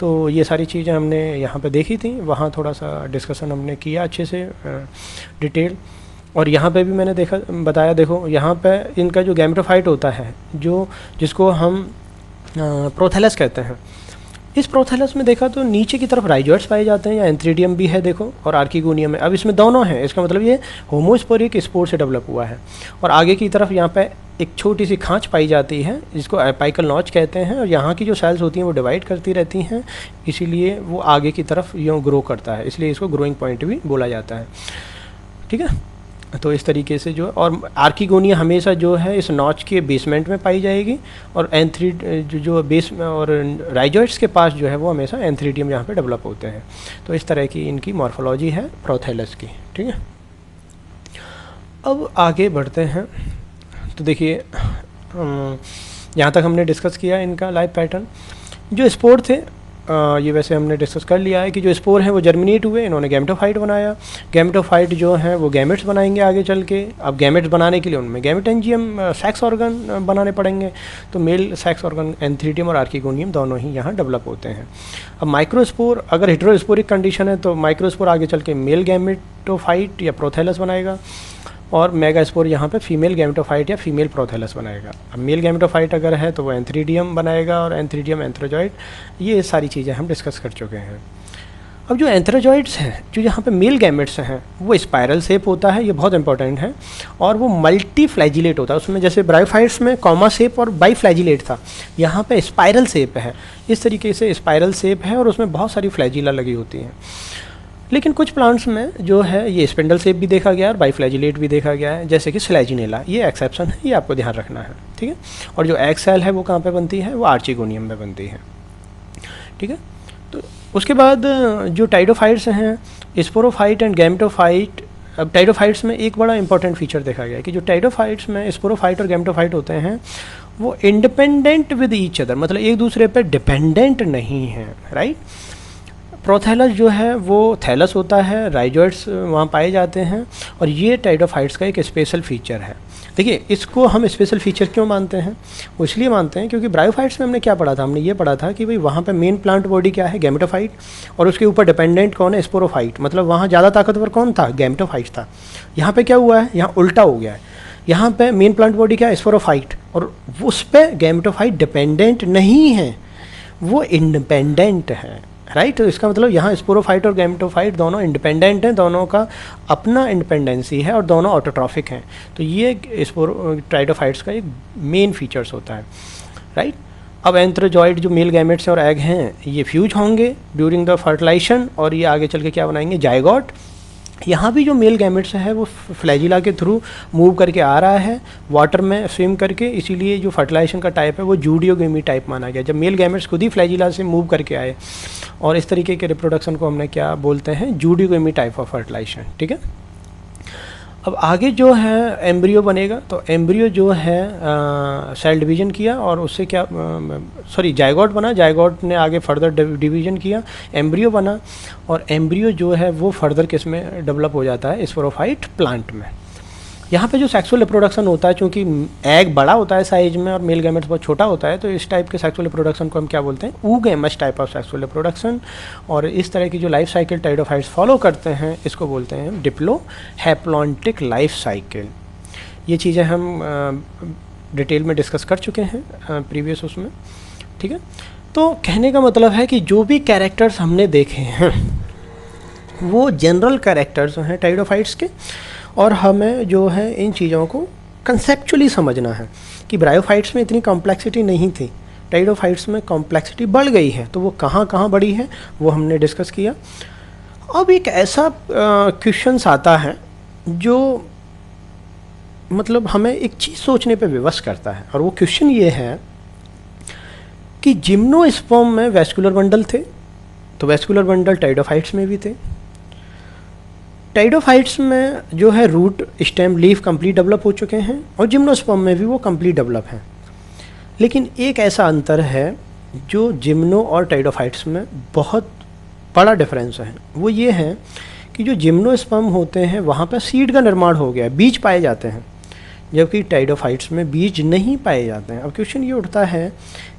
तो ये सारी चीज़ें हमने यहाँ पे देखी थी, वहाँ थोड़ा सा डिस्कशन हमने किया अच्छे से डिटेल। और यहाँ पे भी मैंने बताया, देखो यहाँ पे इनका जो गैमेटोफाइट होता है जिसको हम प्रोथैलस कहते हैं, इस प्रोथैलस में देखा तो नीचे की तरफ राइजॉइड्स पाए जाते हैं, या एंथ्रीडियम भी है देखो, और आर्किगोनियम है। अब इसमें दोनों हैं, इसका मतलब ये होमोस्पोरिक स्पोर से डेवलप हुआ है। और आगे की तरफ यहाँ पे एक छोटी सी खांच पाई जाती है जिसको एपाइकल नॉच कहते हैं, और यहाँ की जो सेल्स होती हैं वो डिवाइड करती रहती हैं, इसीलिए वो आगे की तरफ यूँ ग्रो करता है, इसलिए इसको ग्रोइंग पॉइंट भी बोला जाता है। ठीक है, तो इस तरीके से जो, और आर्किगोनिया हमेशा जो है इस नॉच के बेसमेंट में पाई जाएगी, और जो बेस और राइजॉइड्स के पास जो है वो हमेशा एंथ्रीडियम यहाँ पे डेवलप होते हैं। तो इस तरह की इनकी मॉर्फोलॉजी है प्रोथैलस की। ठीक है, अब आगे बढ़ते हैं। तो देखिए यहाँ तक हमने डिस्कस किया इनका लाइफ पैटर्न। जो स्पोर थे ये वैसे हमने डिस्कस कर लिया है कि जो स्पोर हैं वो जर्मिनेट हुए, इन्होंने गैमेटोफाइट बनाया, गैमेटोफाइट जो हैं वो गैमेट्स बनाएंगे आगे चल के। अब गैमेट्स बनाने के लिए उनमें गैमेटेंजियम सेक्स ऑर्गन बनाने पड़ेंगे, तो मेल सेक्स ऑर्गन एंथ्रीडियम और आर्किगोनियम दोनों ही यहाँ डेवलप होते हैं। अब माइक्रोस्पोर, अगर हेटेरोस्पोरिक कंडीशन है तो माइक्रोस्पोर आगे चल के मेल गैमेटोफाइट या प्रोथैलस बनाएगा, और मेगास्पोर यहाँ पे फीमेल गैमेटोफाइट या फीमेल प्रोथैलस बनाएगा। अब मेल गैमेटोफाइट अगर है तो वो एंथ्रीडियम बनाएगा, और एंथ्रीडियम एंथ्रोजॉइड, ये सारी चीज़ें हम डिस्कस कर चुके हैं। अब जो एंथ्रोजॉइड्स हैं, जो यहाँ पे मेल गैमेट्स हैं, वो स्पायरल शेप होता है, ये बहुत इंपॉर्टेंट है, और वो मल्टी फ्लैजिलेट होता है। उसमें जैसे ब्रायोफाइट्स में कॉमा शेप और बाई फ्लैजिलेट था, यहाँ पे स्पायरल शेप है, इस तरीके से स्पायरल शेप है, और उसमें बहुत सारी फ्लैजिला लगी होती हैं। लेकिन कुछ प्लांट्स में जो है ये स्पिंडल शेप भी देखा गया है और बाईफ्लैजिलेट भी देखा गया है, जैसे कि स्लैजिनेला, ये एक्सेप्शन है, ये आपको ध्यान रखना है। ठीक है, और जो एग सेल है वो कहाँ पे बनती है? वो आर्चिगोनियम में बनती है। ठीक है, तो उसके बाद जो टाइडोफाइट्स हैं, स्पोरोफाइट एंड गैमेटोफाइट। अब टाइडोफाइट्स में एक बड़ा इंपॉर्टेंट फीचर देखा गया है कि जो टाइडोफाइट्स में स्पोरोफाइट और गैमेटोफाइट होते हैं वो इंडिपेंडेंट विद ईच अदर, मतलब एक दूसरे पर डिपेंडेंट नहीं है। राइट, प्रोथैलस जो है वो थैलस होता है, राइजॉइड्स वहाँ पाए जाते हैं, और ये टाइडोफाइट्स का एक स्पेशल फीचर है। देखिए इसको हम स्पेशल फीचर क्यों मानते हैं? वो इसलिए मानते हैं क्योंकि ब्रायोफाइट्स में हमने क्या पढ़ा था? हमने ये पढ़ा था कि भाई वहाँ पे मेन प्लांट बॉडी क्या है? गैमेटोफाइट, और उसके ऊपर डिपेंडेंट कौन है? स्पोरोफाइट। मतलब वहाँ ज़्यादा ताकतवर कौन था? गैमेटोफाइट था। यहाँ पे क्या हुआ है? यहाँ उल्टा हो गया है। यहाँ पे मेन प्लांट बॉडी क्या है? स्पोरोफाइट, और उस पर गैमेटोफाइट डिपेंडेंट नहीं है, वो इंडिपेंडेंट है। राइट, तो इसका मतलब यहाँ स्पोरोफाइट और गैमेटोफाइट दोनों इंडिपेंडेंट हैं, दोनों का अपना इंडिपेंडेंसी है, और दोनों ऑटोट्रॉफिक हैं। तो ये टाइडोफाइट्स का एक मेन फीचर्स होता है। राइट, अब एंथ्रोजॉइड जो मेल गैमेट्स और एग हैं ये फ्यूज होंगे ड्यूरिंग द फर्टिलाइजेशन, और ये आगे चल के क्या बनाएंगे? जायगोट। यहाँ भी जो मेल गैमेट्स है वो फ्लैजिला के थ्रू मूव करके आ रहा है वाटर में स्विम करके, इसीलिए जो फर्टिलाइजेशन का टाइप है वो जूडियोगेमी टाइप माना गया, जब मेल गैमेट्स खुद ही फ्लैजिला से मूव करके आए। और इस तरीके के रिप्रोडक्शन को हमने क्या बोलते हैं, जूडियोगेमी टाइप ऑफ फर्टिलाइजेशन। ठीक है, अब आगे जो है एम्ब्रियो बनेगा, तो एम्ब्रियो जो है सेल डिवीजन किया और उससे क्या जायगोट बना, जायगोट ने आगे फर्दर डिवीजन किया, एम्ब्रियो बना, और एम्ब्रियो जो है वो फर्दर किस में डेवलप हो जाता है, स्पोरोफाइट प्लांट में। यहाँ पे जो सेक्सुअल रिप्रोडक्शन होता है, चूँकि एग बड़ा होता है साइज में और मेल गैमेट्स बहुत छोटा होता है, तो इस टाइप के सेक्सुअल रिप्रोडक्शन को हम क्या बोलते हैं, oogamous type of sexual reproduction. और इस तरह की जो लाइफ साइकिल टाइडोफाइट्स फॉलो करते हैं इसको बोलते हैं डिप्लो हैप्लॉन्टिक लाइफ साइकिल। ये चीज़ें हम डिटेल में डिस्कस कर चुके हैं प्रीवियस उसमें। ठीक है, तो कहने का मतलब है कि जो भी कैरेक्टर्स हमने देखे हैं वो जनरल कैरेक्टर्स हैं टाइडोफाइट्स के, और हमें जो है इन चीज़ों को कंसेप्चुअली समझना है कि ब्रायोफाइट्स में इतनी कॉम्प्लेक्सिटी नहीं थी, टाइडोफाइट्स में कॉम्प्लेक्सिटी बढ़ गई है, तो वो कहाँ कहाँ बढ़ी है वो हमने डिस्कस किया। अब एक ऐसा क्वेश्चंस आता है जो मतलब हमें एक चीज़ सोचने पे विवश करता है, और वो क्वेश्चन ये है कि जिम्नोस्पर्म में वेस्कुलर बंडल थे, तो वेस्कुलर बंडल टाइडोफाइट्स में भी थे। टाइडोफाइट्स में जो है root stem leaf complete develop हो चुके हैं, और जिम्नोस्पर्म में भी वो कंप्लीट डेवलप हैं। लेकिन एक ऐसा अंतर है जो जिम्नो और टाइडोफाइट्स में बहुत बड़ा डिफरेंस है, वो ये है कि जो जिम्नोस्पर्म होते हैं वहाँ पर सीड का निर्माण हो गया है, बीज पाए जाते हैं, जबकि टाइडोफाइट्स में बीज नहीं पाए जाते हैं। अब क्वेश्चन ये उठता है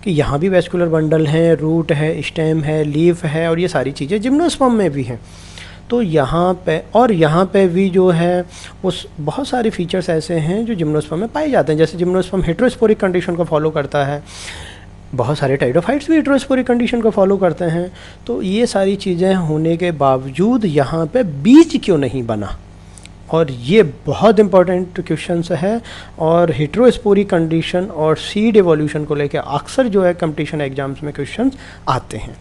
कि यहाँ भी वेस्कुलर बंडल हैं, रूट है, स्टेम है, लीफ है, और ये सारी चीज़ें जिम्नोस्पर्म में भी हैं, तो यहाँ पे भी जो है उस बहुत सारे फीचर्स ऐसे हैं जो जिम्नोस्पर्म में पाए जाते हैं। जैसे जिम्नोस्पर्म हेटेरोस्पोरिक कंडीशन को फॉलो करता है, बहुत सारे टाइडोफाइट्स भी हेटेरोस्पोरिक कंडीशन को फॉलो करते हैं, तो ये सारी चीज़ें होने के बावजूद यहाँ पे बीज क्यों नहीं बना, और ये बहुत इंपॉर्टेंट क्वेश्चन है। और हेटेरोस्पोरिक कंडीशन और सीड एवोल्यूशन को लेकर अक्सर जो है कंपटीशन एग्जाम्स में क्वेश्चन आते हैं।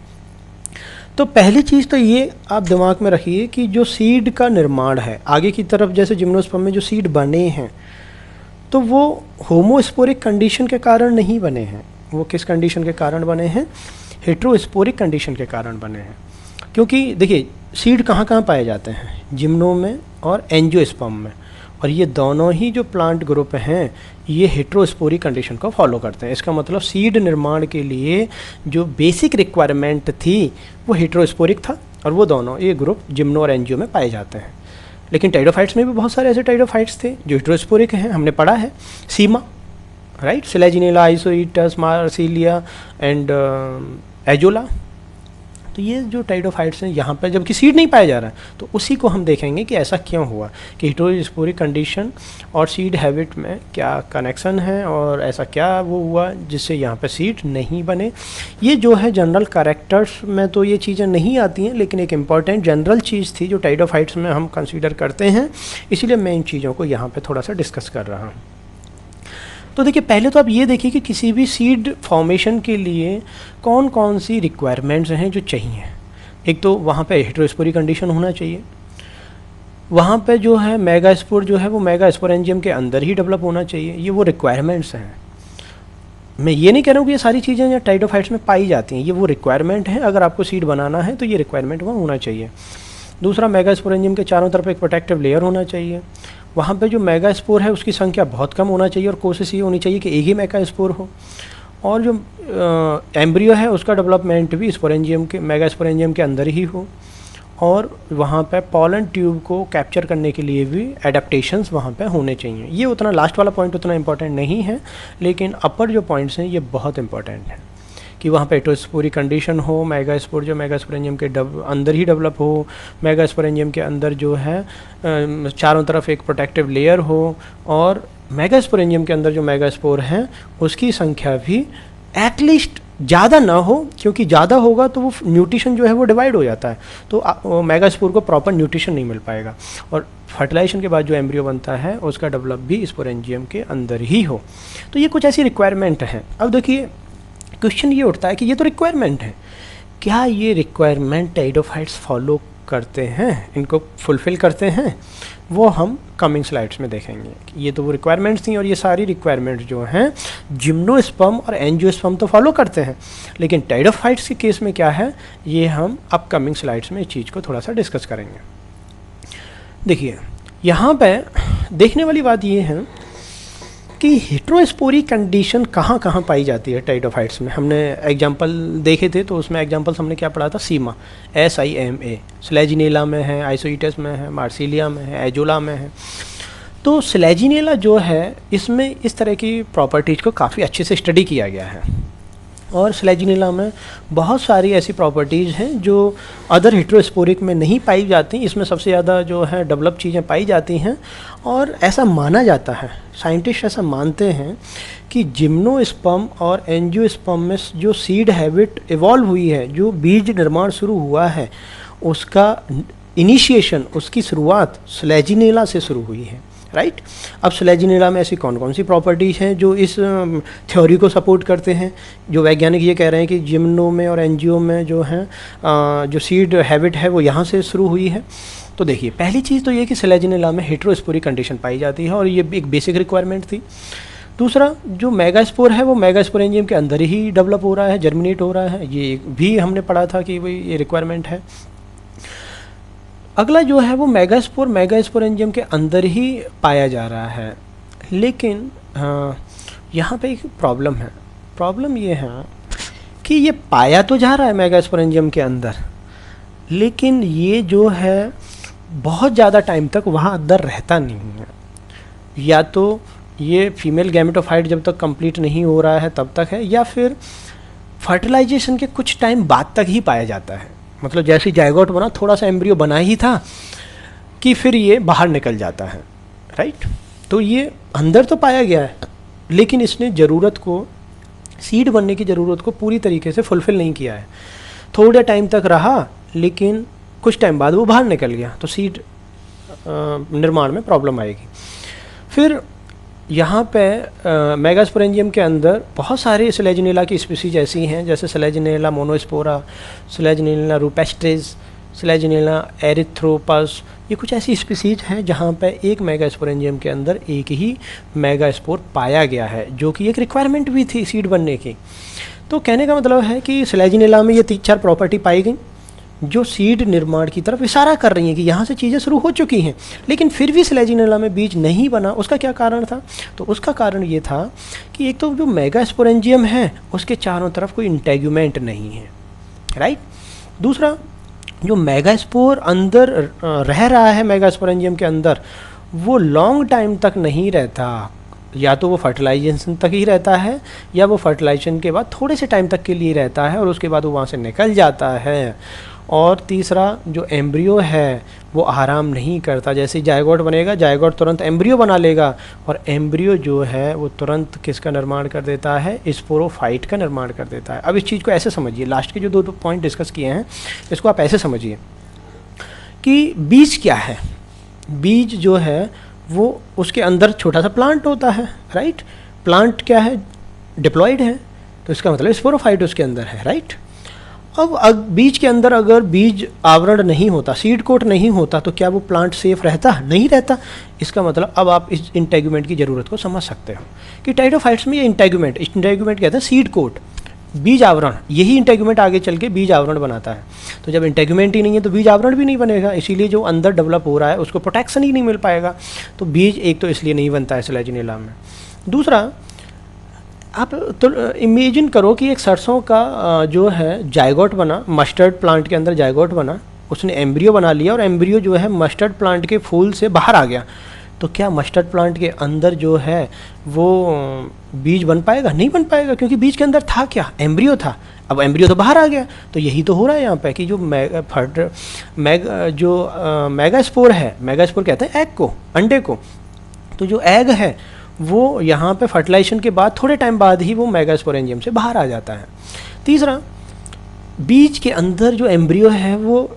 तो पहली चीज़ तो ये आप दिमाग में रखिए कि जो सीड का निर्माण है आगे की तरफ, जैसे जिम्नोस्पर्म में जो सीड बने हैं तो वो होमोस्पोरिक कंडीशन के कारण नहीं बने हैं, वो किस कंडीशन के कारण बने हैं, हेटेरोस्पोरिक कंडीशन के कारण बने हैं। क्योंकि देखिए सीड कहाँ कहाँ पाए जाते हैं, जिम्नो में और एंजियोस्पर्म में, और ये दोनों ही जो प्लांट ग्रुप हैं ये हेटेरोस्पोरिक कंडीशन को फॉलो करते हैं। इसका मतलब सीड निर्माण के लिए जो बेसिक रिक्वायरमेंट थी वो हेटेरोस्पोरिक था, और वो दोनों ये ग्रुप जिम्नो और एंजियो में पाए जाते हैं। लेकिन टाइडोफाइट्स में भी बहुत सारे ऐसे टाइडोफाइट्स थे जो हेटेरोस्पोरिक हैं, हमने पढ़ा है, SIMA right, Selaginella, Isoetes, Marsilea and Azolla. तो ये जो टाइडोफाइट्स हैं यहाँ पर जबकि सीड नहीं पाया जा रहा है, तो उसी को हम देखेंगे कि ऐसा क्यों हुआ, कि हेटेरोस्पोरिक कंडीशन और सीड हैबिट में क्या कनेक्शन है, और ऐसा क्या वो हुआ जिससे यहाँ पे सीड नहीं बने। ये जो है जनरल कैरेक्टर्स में तो ये चीज़ें नहीं आती हैं, लेकिन एक इम्पॉर्टेंट जनरल चीज़ थी जो टाइडोफाइट्स में हम कंसिडर करते हैं, इसीलिए मैं इन चीज़ों को यहाँ पर थोड़ा सा डिस्कस कर रहा हूँ। तो देखिए पहले तो आप ये देखिए कि किसी भी सीड फॉर्मेशन के लिए कौन कौन सी रिक्वायरमेंट्स हैं जो चाहिए। एक तो वहाँ पे हेटेरोस्पोरिक कंडीशन होना चाहिए, वहाँ पे जो है मेगास्पोर जो है वो मेगास्पोरेंजियम के अंदर ही डेवलप होना चाहिए, ये वो रिक्वायरमेंट्स हैं। मैं ये नहीं कह रहा हूँ कि ये सारी चीज़ें जो टाइडोफाइट्स में पाई जाती हैं, ये वो रिक्वायरमेंट है, अगर आपको सीड बनाना है तो ये रिक्वायरमेंट वहाँ होना चाहिए। दूसरा, मेगास्पोरेंजियम के चारों तरफ एक प्रोटेक्टिव लेयर होना चाहिए, वहाँ पे जो मेगास्पोर है उसकी संख्या बहुत कम होना चाहिए, और कोशिश ये होनी चाहिए कि एक ही मेगास्पोर हो, और जो एम्ब्रियो है उसका डेवलपमेंट भी स्पोरेंजियम के मेगास्पोरेंजियम के अंदर ही हो, और वहाँ पे पॉलन ट्यूब को कैप्चर करने के लिए भी एडेप्टेशंस वहाँ पे होने चाहिए। ये उतना लास्ट वाला पॉइंट उतना इंपॉर्टेंट नहीं है, लेकिन अपर जो पॉइंट्स हैं ये बहुत इंपॉर्टेंट हैं कि वहाँ पे हेटेरोस्पोरिक कंडीशन हो, मेगास्पोर जो मेगास्पोरेंजियम के अंदर ही डेवलप हो, मेगास्पोरेंजियम के अंदर जो है चारों तरफ एक प्रोटेक्टिव लेयर हो, और मेगास्पोरेंजियम के अंदर जो मेगास्पोर हैं उसकी संख्या भी एटलीस्ट ज़्यादा ना हो, क्योंकि ज़्यादा होगा तो वो न्यूट्रिशन जो है वो डिवाइड हो जाता है, तो मेगास्पोर को प्रॉपर न्यूट्रिशन नहीं मिल पाएगा, और फर्टिलाइजेशन के बाद जो एम्ब्रियो बनता है उसका डेवलप भी स्पोरेंजियम के अंदर ही हो। तो ये कुछ ऐसी रिक्वायरमेंट हैं। अब देखिए क्वेश्चन ये उठता है कि ये तो रिक्वायरमेंट है, क्या ये रिक्वायरमेंट टाइडोफाइट्स फॉलो करते हैं, इनको फुलफ़िल करते हैं, वो हम कमिंग स्लाइड्स में देखेंगे। ये तो वो रिक्वायरमेंट्स थी और ये सारी रिक्वायरमेंट्स जो हैं जिम्नोस्पर्म और एंजियोस्पर्म तो फॉलो करते हैं, लेकिन टाइडोफाइट्स के केस में क्या है ये हम अपकमिंग स्लाइड्स में इस चीज़ को थोड़ा सा डिस्कस करेंगे। देखिए यहाँ पे देखने वाली बात ये है कि हेट्रोस्पोरी कंडीशन कहाँ कहाँ पाई जाती है टाइडोफाइट्स में। हमने एग्जांपल देखे थे, तो उसमें एग्जांपल्स हमने क्या पढ़ा था, सीमा SIMA, स्लेजिनेला में है, आइसोइटस में है, मार्सिलिया में है, एजोला में है। तो स्लेजिनेला जो है इसमें इस तरह की प्रॉपर्टीज़ को काफ़ी अच्छे से स्टडी किया गया है और स्लेजिनेला में बहुत सारी ऐसी प्रॉपर्टीज़ हैं जो अदर हेट्रोस्पोरिक में नहीं पाई जाती। इसमें सबसे ज़्यादा जो है डेवलप चीज़ें पाई जाती हैं और ऐसा माना जाता है, साइंटिस्ट ऐसा मानते हैं कि जिम्नोस्पर्म और एंजियोस्पर्म में जो सीड हैबिट इवॉल्व हुई है, जो बीज निर्माण शुरू हुआ है, उसका इनिशिएशन, उसकी शुरुआत स्लेजिनेला से शुरू हुई है, राइट। अब स्लेजिनेला में ऐसी कौन कौन सी प्रॉपर्टीज़ हैं जो इस थ्योरी को सपोर्ट करते हैं। जो वैज्ञानिक ये कह रहे हैं कि जिम्नो में और एंजियो में जो है जो सीड हैबिट है वो यहाँ से शुरू हुई है। तो देखिए पहली चीज़ तो ये कि स्लेजिनेला में हेट्रोस्पोरी कंडीशन पाई जाती है और ये एक बेसिक रिक्वायरमेंट थी। दूसरा जो मेगास्पोर है वो मेगास्पोरेंजियम के अंदर ही डेवलप हो रहा है, जर्मिनेट हो रहा है, ये भी हमने पढ़ा था कि वही ये रिक्वायरमेंट है। अगला जो है वो मेगास्पोरेंजियम के अंदर ही पाया जा रहा है, लेकिन यहाँ पे एक प्रॉब्लम है। प्रॉब्लम ये है कि ये पाया तो जा रहा है मेगास्पोरेंजियम के अंदर, लेकिन ये जो है बहुत ज़्यादा टाइम तक वहाँ अंदर रहता नहीं है। या तो ये फीमेल गैमेटोफाइट जब तक कंप्लीट नहीं हो रहा है तब तक है, या फिर फर्टिलाइजेशन के कुछ टाइम बाद तक ही पाया जाता है। मतलब जैसे जायगोट बना, थोड़ा सा एम्ब्रियो बना ही था कि फिर ये बाहर निकल जाता है, राइट। तो ये अंदर तो पाया गया है, लेकिन इसने ज़रूरत को, सीड बनने की ज़रूरत को पूरी तरीके से फुलफ़िल नहीं किया है। थोड़े टाइम तक रहा, लेकिन कुछ टाइम बाद वो बाहर निकल गया, तो सीड निर्माण में प्रॉब्लम आएगी। फिर यहाँ पे मेगास्पोरेंजियम के अंदर बहुत सारे स्लेजिनेला की स्पीसीज ऐसी हैं, जैसे स्लेजिनेला मोनोस्पोरा, स्लेजिनेला रूपेस्ट्रिस, स्लेजिनेला एरिथ्रोपस। ये कुछ ऐसी स्पीसीज हैं जहाँ पे एक मेगास्पोरेंजियम के अंदर एक ही मेगास्पोर पाया गया है, जो कि एक रिक्वायरमेंट भी थी सीड बनने की। तो कहने का मतलब है कि स्लेजिनेला में ये 3-4 प्रॉपर्टी पाई गई जो सीड निर्माण की तरफ इशारा कर रही हैं कि यहाँ से चीज़ें शुरू हो चुकी हैं, लेकिन फिर भी स्लेजिनेला में बीज नहीं बना। उसका क्या कारण था? तो उसका कारण ये था कि एक तो जो मेगास्पोरेंजियम है उसके चारों तरफ कोई इंटेग्यूमेंट नहीं है, राइट। दूसरा, जो मेगास्पोर अंदर रह रहा है मेगास्पोरेंजियम के अंदर, वो लॉन्ग टाइम तक नहीं रहता। या तो वो फर्टिलाइजेशन तक ही रहता है, या वो फर्टिलाइजेशन के बाद थोड़े से टाइम तक के लिए रहता है और उसके बाद वो वहाँ से निकल जाता है। और तीसरा, जो एम्ब्रियो है वो आराम नहीं करता। जैसे जायगोट बनेगा, जायगोट तुरंत एम्ब्रियो बना लेगा, और एम्ब्रियो जो है वो तुरंत किसका निर्माण कर देता है? स्पोरोफाइट का निर्माण कर देता है। अब इस चीज़ को ऐसे समझिए, लास्ट के जो दो पॉइंट डिस्कस किए हैं इसको आप ऐसे समझिए कि बीज क्या है। बीज जो है वो उसके अंदर छोटा सा प्लांट होता है, राइट। प्लांट क्या है? डिप्लॉयड है, तो इसका मतलब स्पोरोफाइट उसके अंदर है, राइट। अब बीज के अंदर अगर बीज आवरण नहीं होता, सीड कोट नहीं होता, तो क्या वो प्लांट सेफ रहता? नहीं रहता। इसका मतलब अब आप इस इंटेग्यूमेंट की ज़रूरत को समझ सकते हो कि टाइडोफाइट्स में ये इंटेग्यूमेंट कहते हैं सीड कोट, बीज आवरण। यही इंटेग्यूमेंट आगे चल के बीज आवरण बनाता है। तो जब इंटेग्यूमेंट ही नहीं है तो बीज आवरण भी नहीं बनेगा, इसीलिए जो अंदर डेवलप हो रहा है उसको प्रोटेक्शन ही नहीं मिल पाएगा। तो बीज एक तो इसलिए नहीं बनता है स्लेजिनेला में। दूसरा, आप तो इमेजिन करो कि एक सरसों का जो है जायगोट बना, मस्टर्ड प्लांट के अंदर जायगोट बना, उसने एम्ब्रियो बना लिया और एम्ब्रियो जो है मस्टर्ड प्लांट के फूल से बाहर आ गया। तो क्या मस्टर्ड प्लांट के अंदर जो है वो बीज बन पाएगा? नहीं बन पाएगा, क्योंकि बीज के अंदर था क्या? एम्ब्रियो था। अब एम्ब्रियो तो बाहर आ गया। तो यही तो हो रहा है यहाँ पे कि जो मेगास्पोर है, मेगास्पोर कहते हैं एग को, अंडे को। तो जो एग है वो यहाँ पे फर्टिलाइजेशन के बाद थोड़े टाइम बाद ही वो मेगास्पोरेंजियम से बाहर आ जाता है। तीसरा, बीज के अंदर जो एम्ब्रियो है वो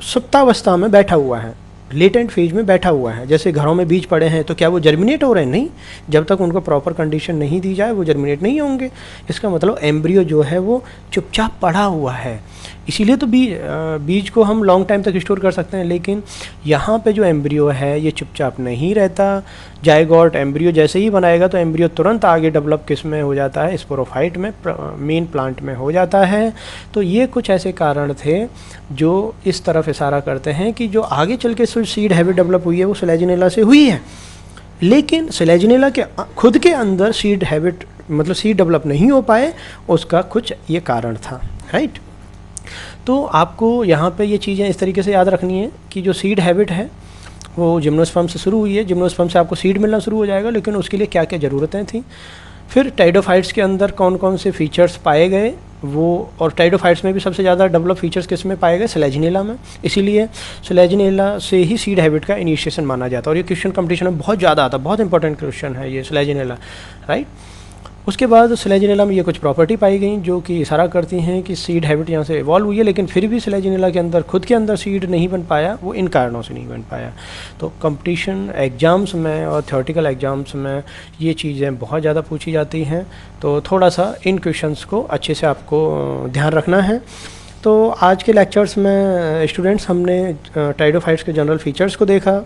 सुप्तावस्था में बैठा हुआ है, लेटेंट फेज में बैठा हुआ है। जैसे घरों में बीज पड़े हैं तो क्या वो जर्मिनेट हो रहे हैं? नहीं, जब तक उनको प्रॉपर कंडीशन नहीं दी जाए वो जर्मिनेट नहीं होंगे। इसका मतलब एम्ब्रियो जो है वो चुपचाप पड़ा हुआ है। इसीलिए तो बीज को हम लॉन्ग टाइम तक स्टोर कर सकते हैं, लेकिन यहाँ पे जो एम्ब्रियो है ये चुपचाप नहीं रहता। जायगोट एम्ब्रियो जैसे ही बनाएगा तो एम्ब्रियो तुरंत आगे डेवलप किस में हो जाता है? स्पोरोफाइट में, मेन प्लांट में हो जाता है। तो ये कुछ ऐसे कारण थे जो इस तरफ इशारा करते हैं कि जो आगे चल के सीड हैबिट डेवलप हुई है वो सेलेजिनेला से हुई है, लेकिन सेलेजिनेला के खुद के अंदर सीड हैबिट मतलब सीड डेवलप नहीं हो पाए, उसका कुछ ये कारण था, राइट। तो आपको यहाँ पे ये चीज़ें इस तरीके से याद रखनी है कि जो सीड हैबिट है वो जिम्नोस्पर्म से शुरू हुई है। जिम्नोस्पर्म से आपको सीड मिलना शुरू हो जाएगा, लेकिन उसके लिए क्या क्या ज़रूरतें थी। फिर टाइडोफाइट्स के अंदर कौन कौन से फीचर्स पाए गए वो, और टाइडोफाइट्स में भी सबसे ज़्यादा डेवलप फीचर्स किस में पाए गए? सेलेजिनेला में। इसीलिए सेलेजिनेला से ही सीड हैबिट का इनिशिएशन माना जाता है। और ये क्वेश्चन कंपटीशन में बहुत ज़्यादा आता है, बहुत इंपॉर्टेंट क्वेश्चन है ये सेलेजिनेला, राइट। उसके बाद सेलेजिनेला में ये कुछ प्रॉपर्टी पाई गई जो कि इशारा करती हैं कि सीड हैबिट यहाँ से इवॉल्व हुई है, लेकिन फिर भी सेलेजिनेला के अंदर खुद के अंदर सीड नहीं बन पाया, वो इन कारणों से नहीं बन पाया। तो कंपटीशन एग्ज़ाम्स में और थ्योरेटिकल एग्ज़ाम्स में ये चीज़ें बहुत ज़्यादा पूछी जाती हैं, तो थोड़ा सा इन क्वेश्चंस को अच्छे से आपको ध्यान रखना है। तो आज के लेक्चर्स में स्टूडेंट्स हमने टाइडोफाइट्स के जनरल फीचर्स को देखा,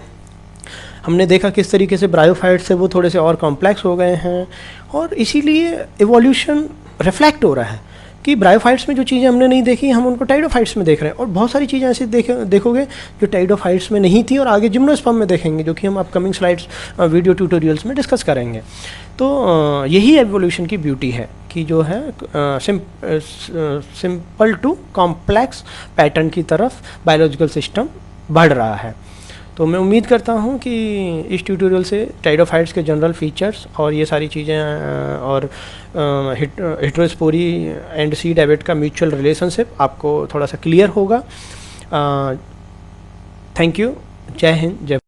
हमने देखा किस तरीके से ब्रायोफाइट्स से वो थोड़े से और कॉम्प्लेक्स हो गए हैं, और इसीलिए इवोल्यूशन रिफ्लेक्ट हो रहा है कि ब्रायोफाइट्स में जो चीज़ें हमने नहीं देखी हम उनको टाइडोफाइट्स में देख रहे हैं। और बहुत सारी चीज़ें ऐसी देखोगे जो टाइडोफाइट्स में नहीं थी और आगे जिम्नोस्पर्म में देखेंगे, जो कि हम अपकमिंग स्लाइड्स वीडियो ट्यूटोरियल्स में डिस्कस करेंगे। तो यही एवोल्यूशन की ब्यूटी है कि जो है सिंपल टू कॉम्प्लेक्स पैटर्न की तरफ बायोलॉजिकल सिस्टम बढ़ रहा है। तो मैं उम्मीद करता हूँ कि इस ट्यूटोरियल से टाइडोफाइट्स के जनरल फीचर्स और ये सारी चीज़ें और हेटेरोस्पोरी एंड सीड हैबिट का म्यूचुअल रिलेशनशिप आपको थोड़ा सा क्लियर होगा। Thank you. जय हिंद, जय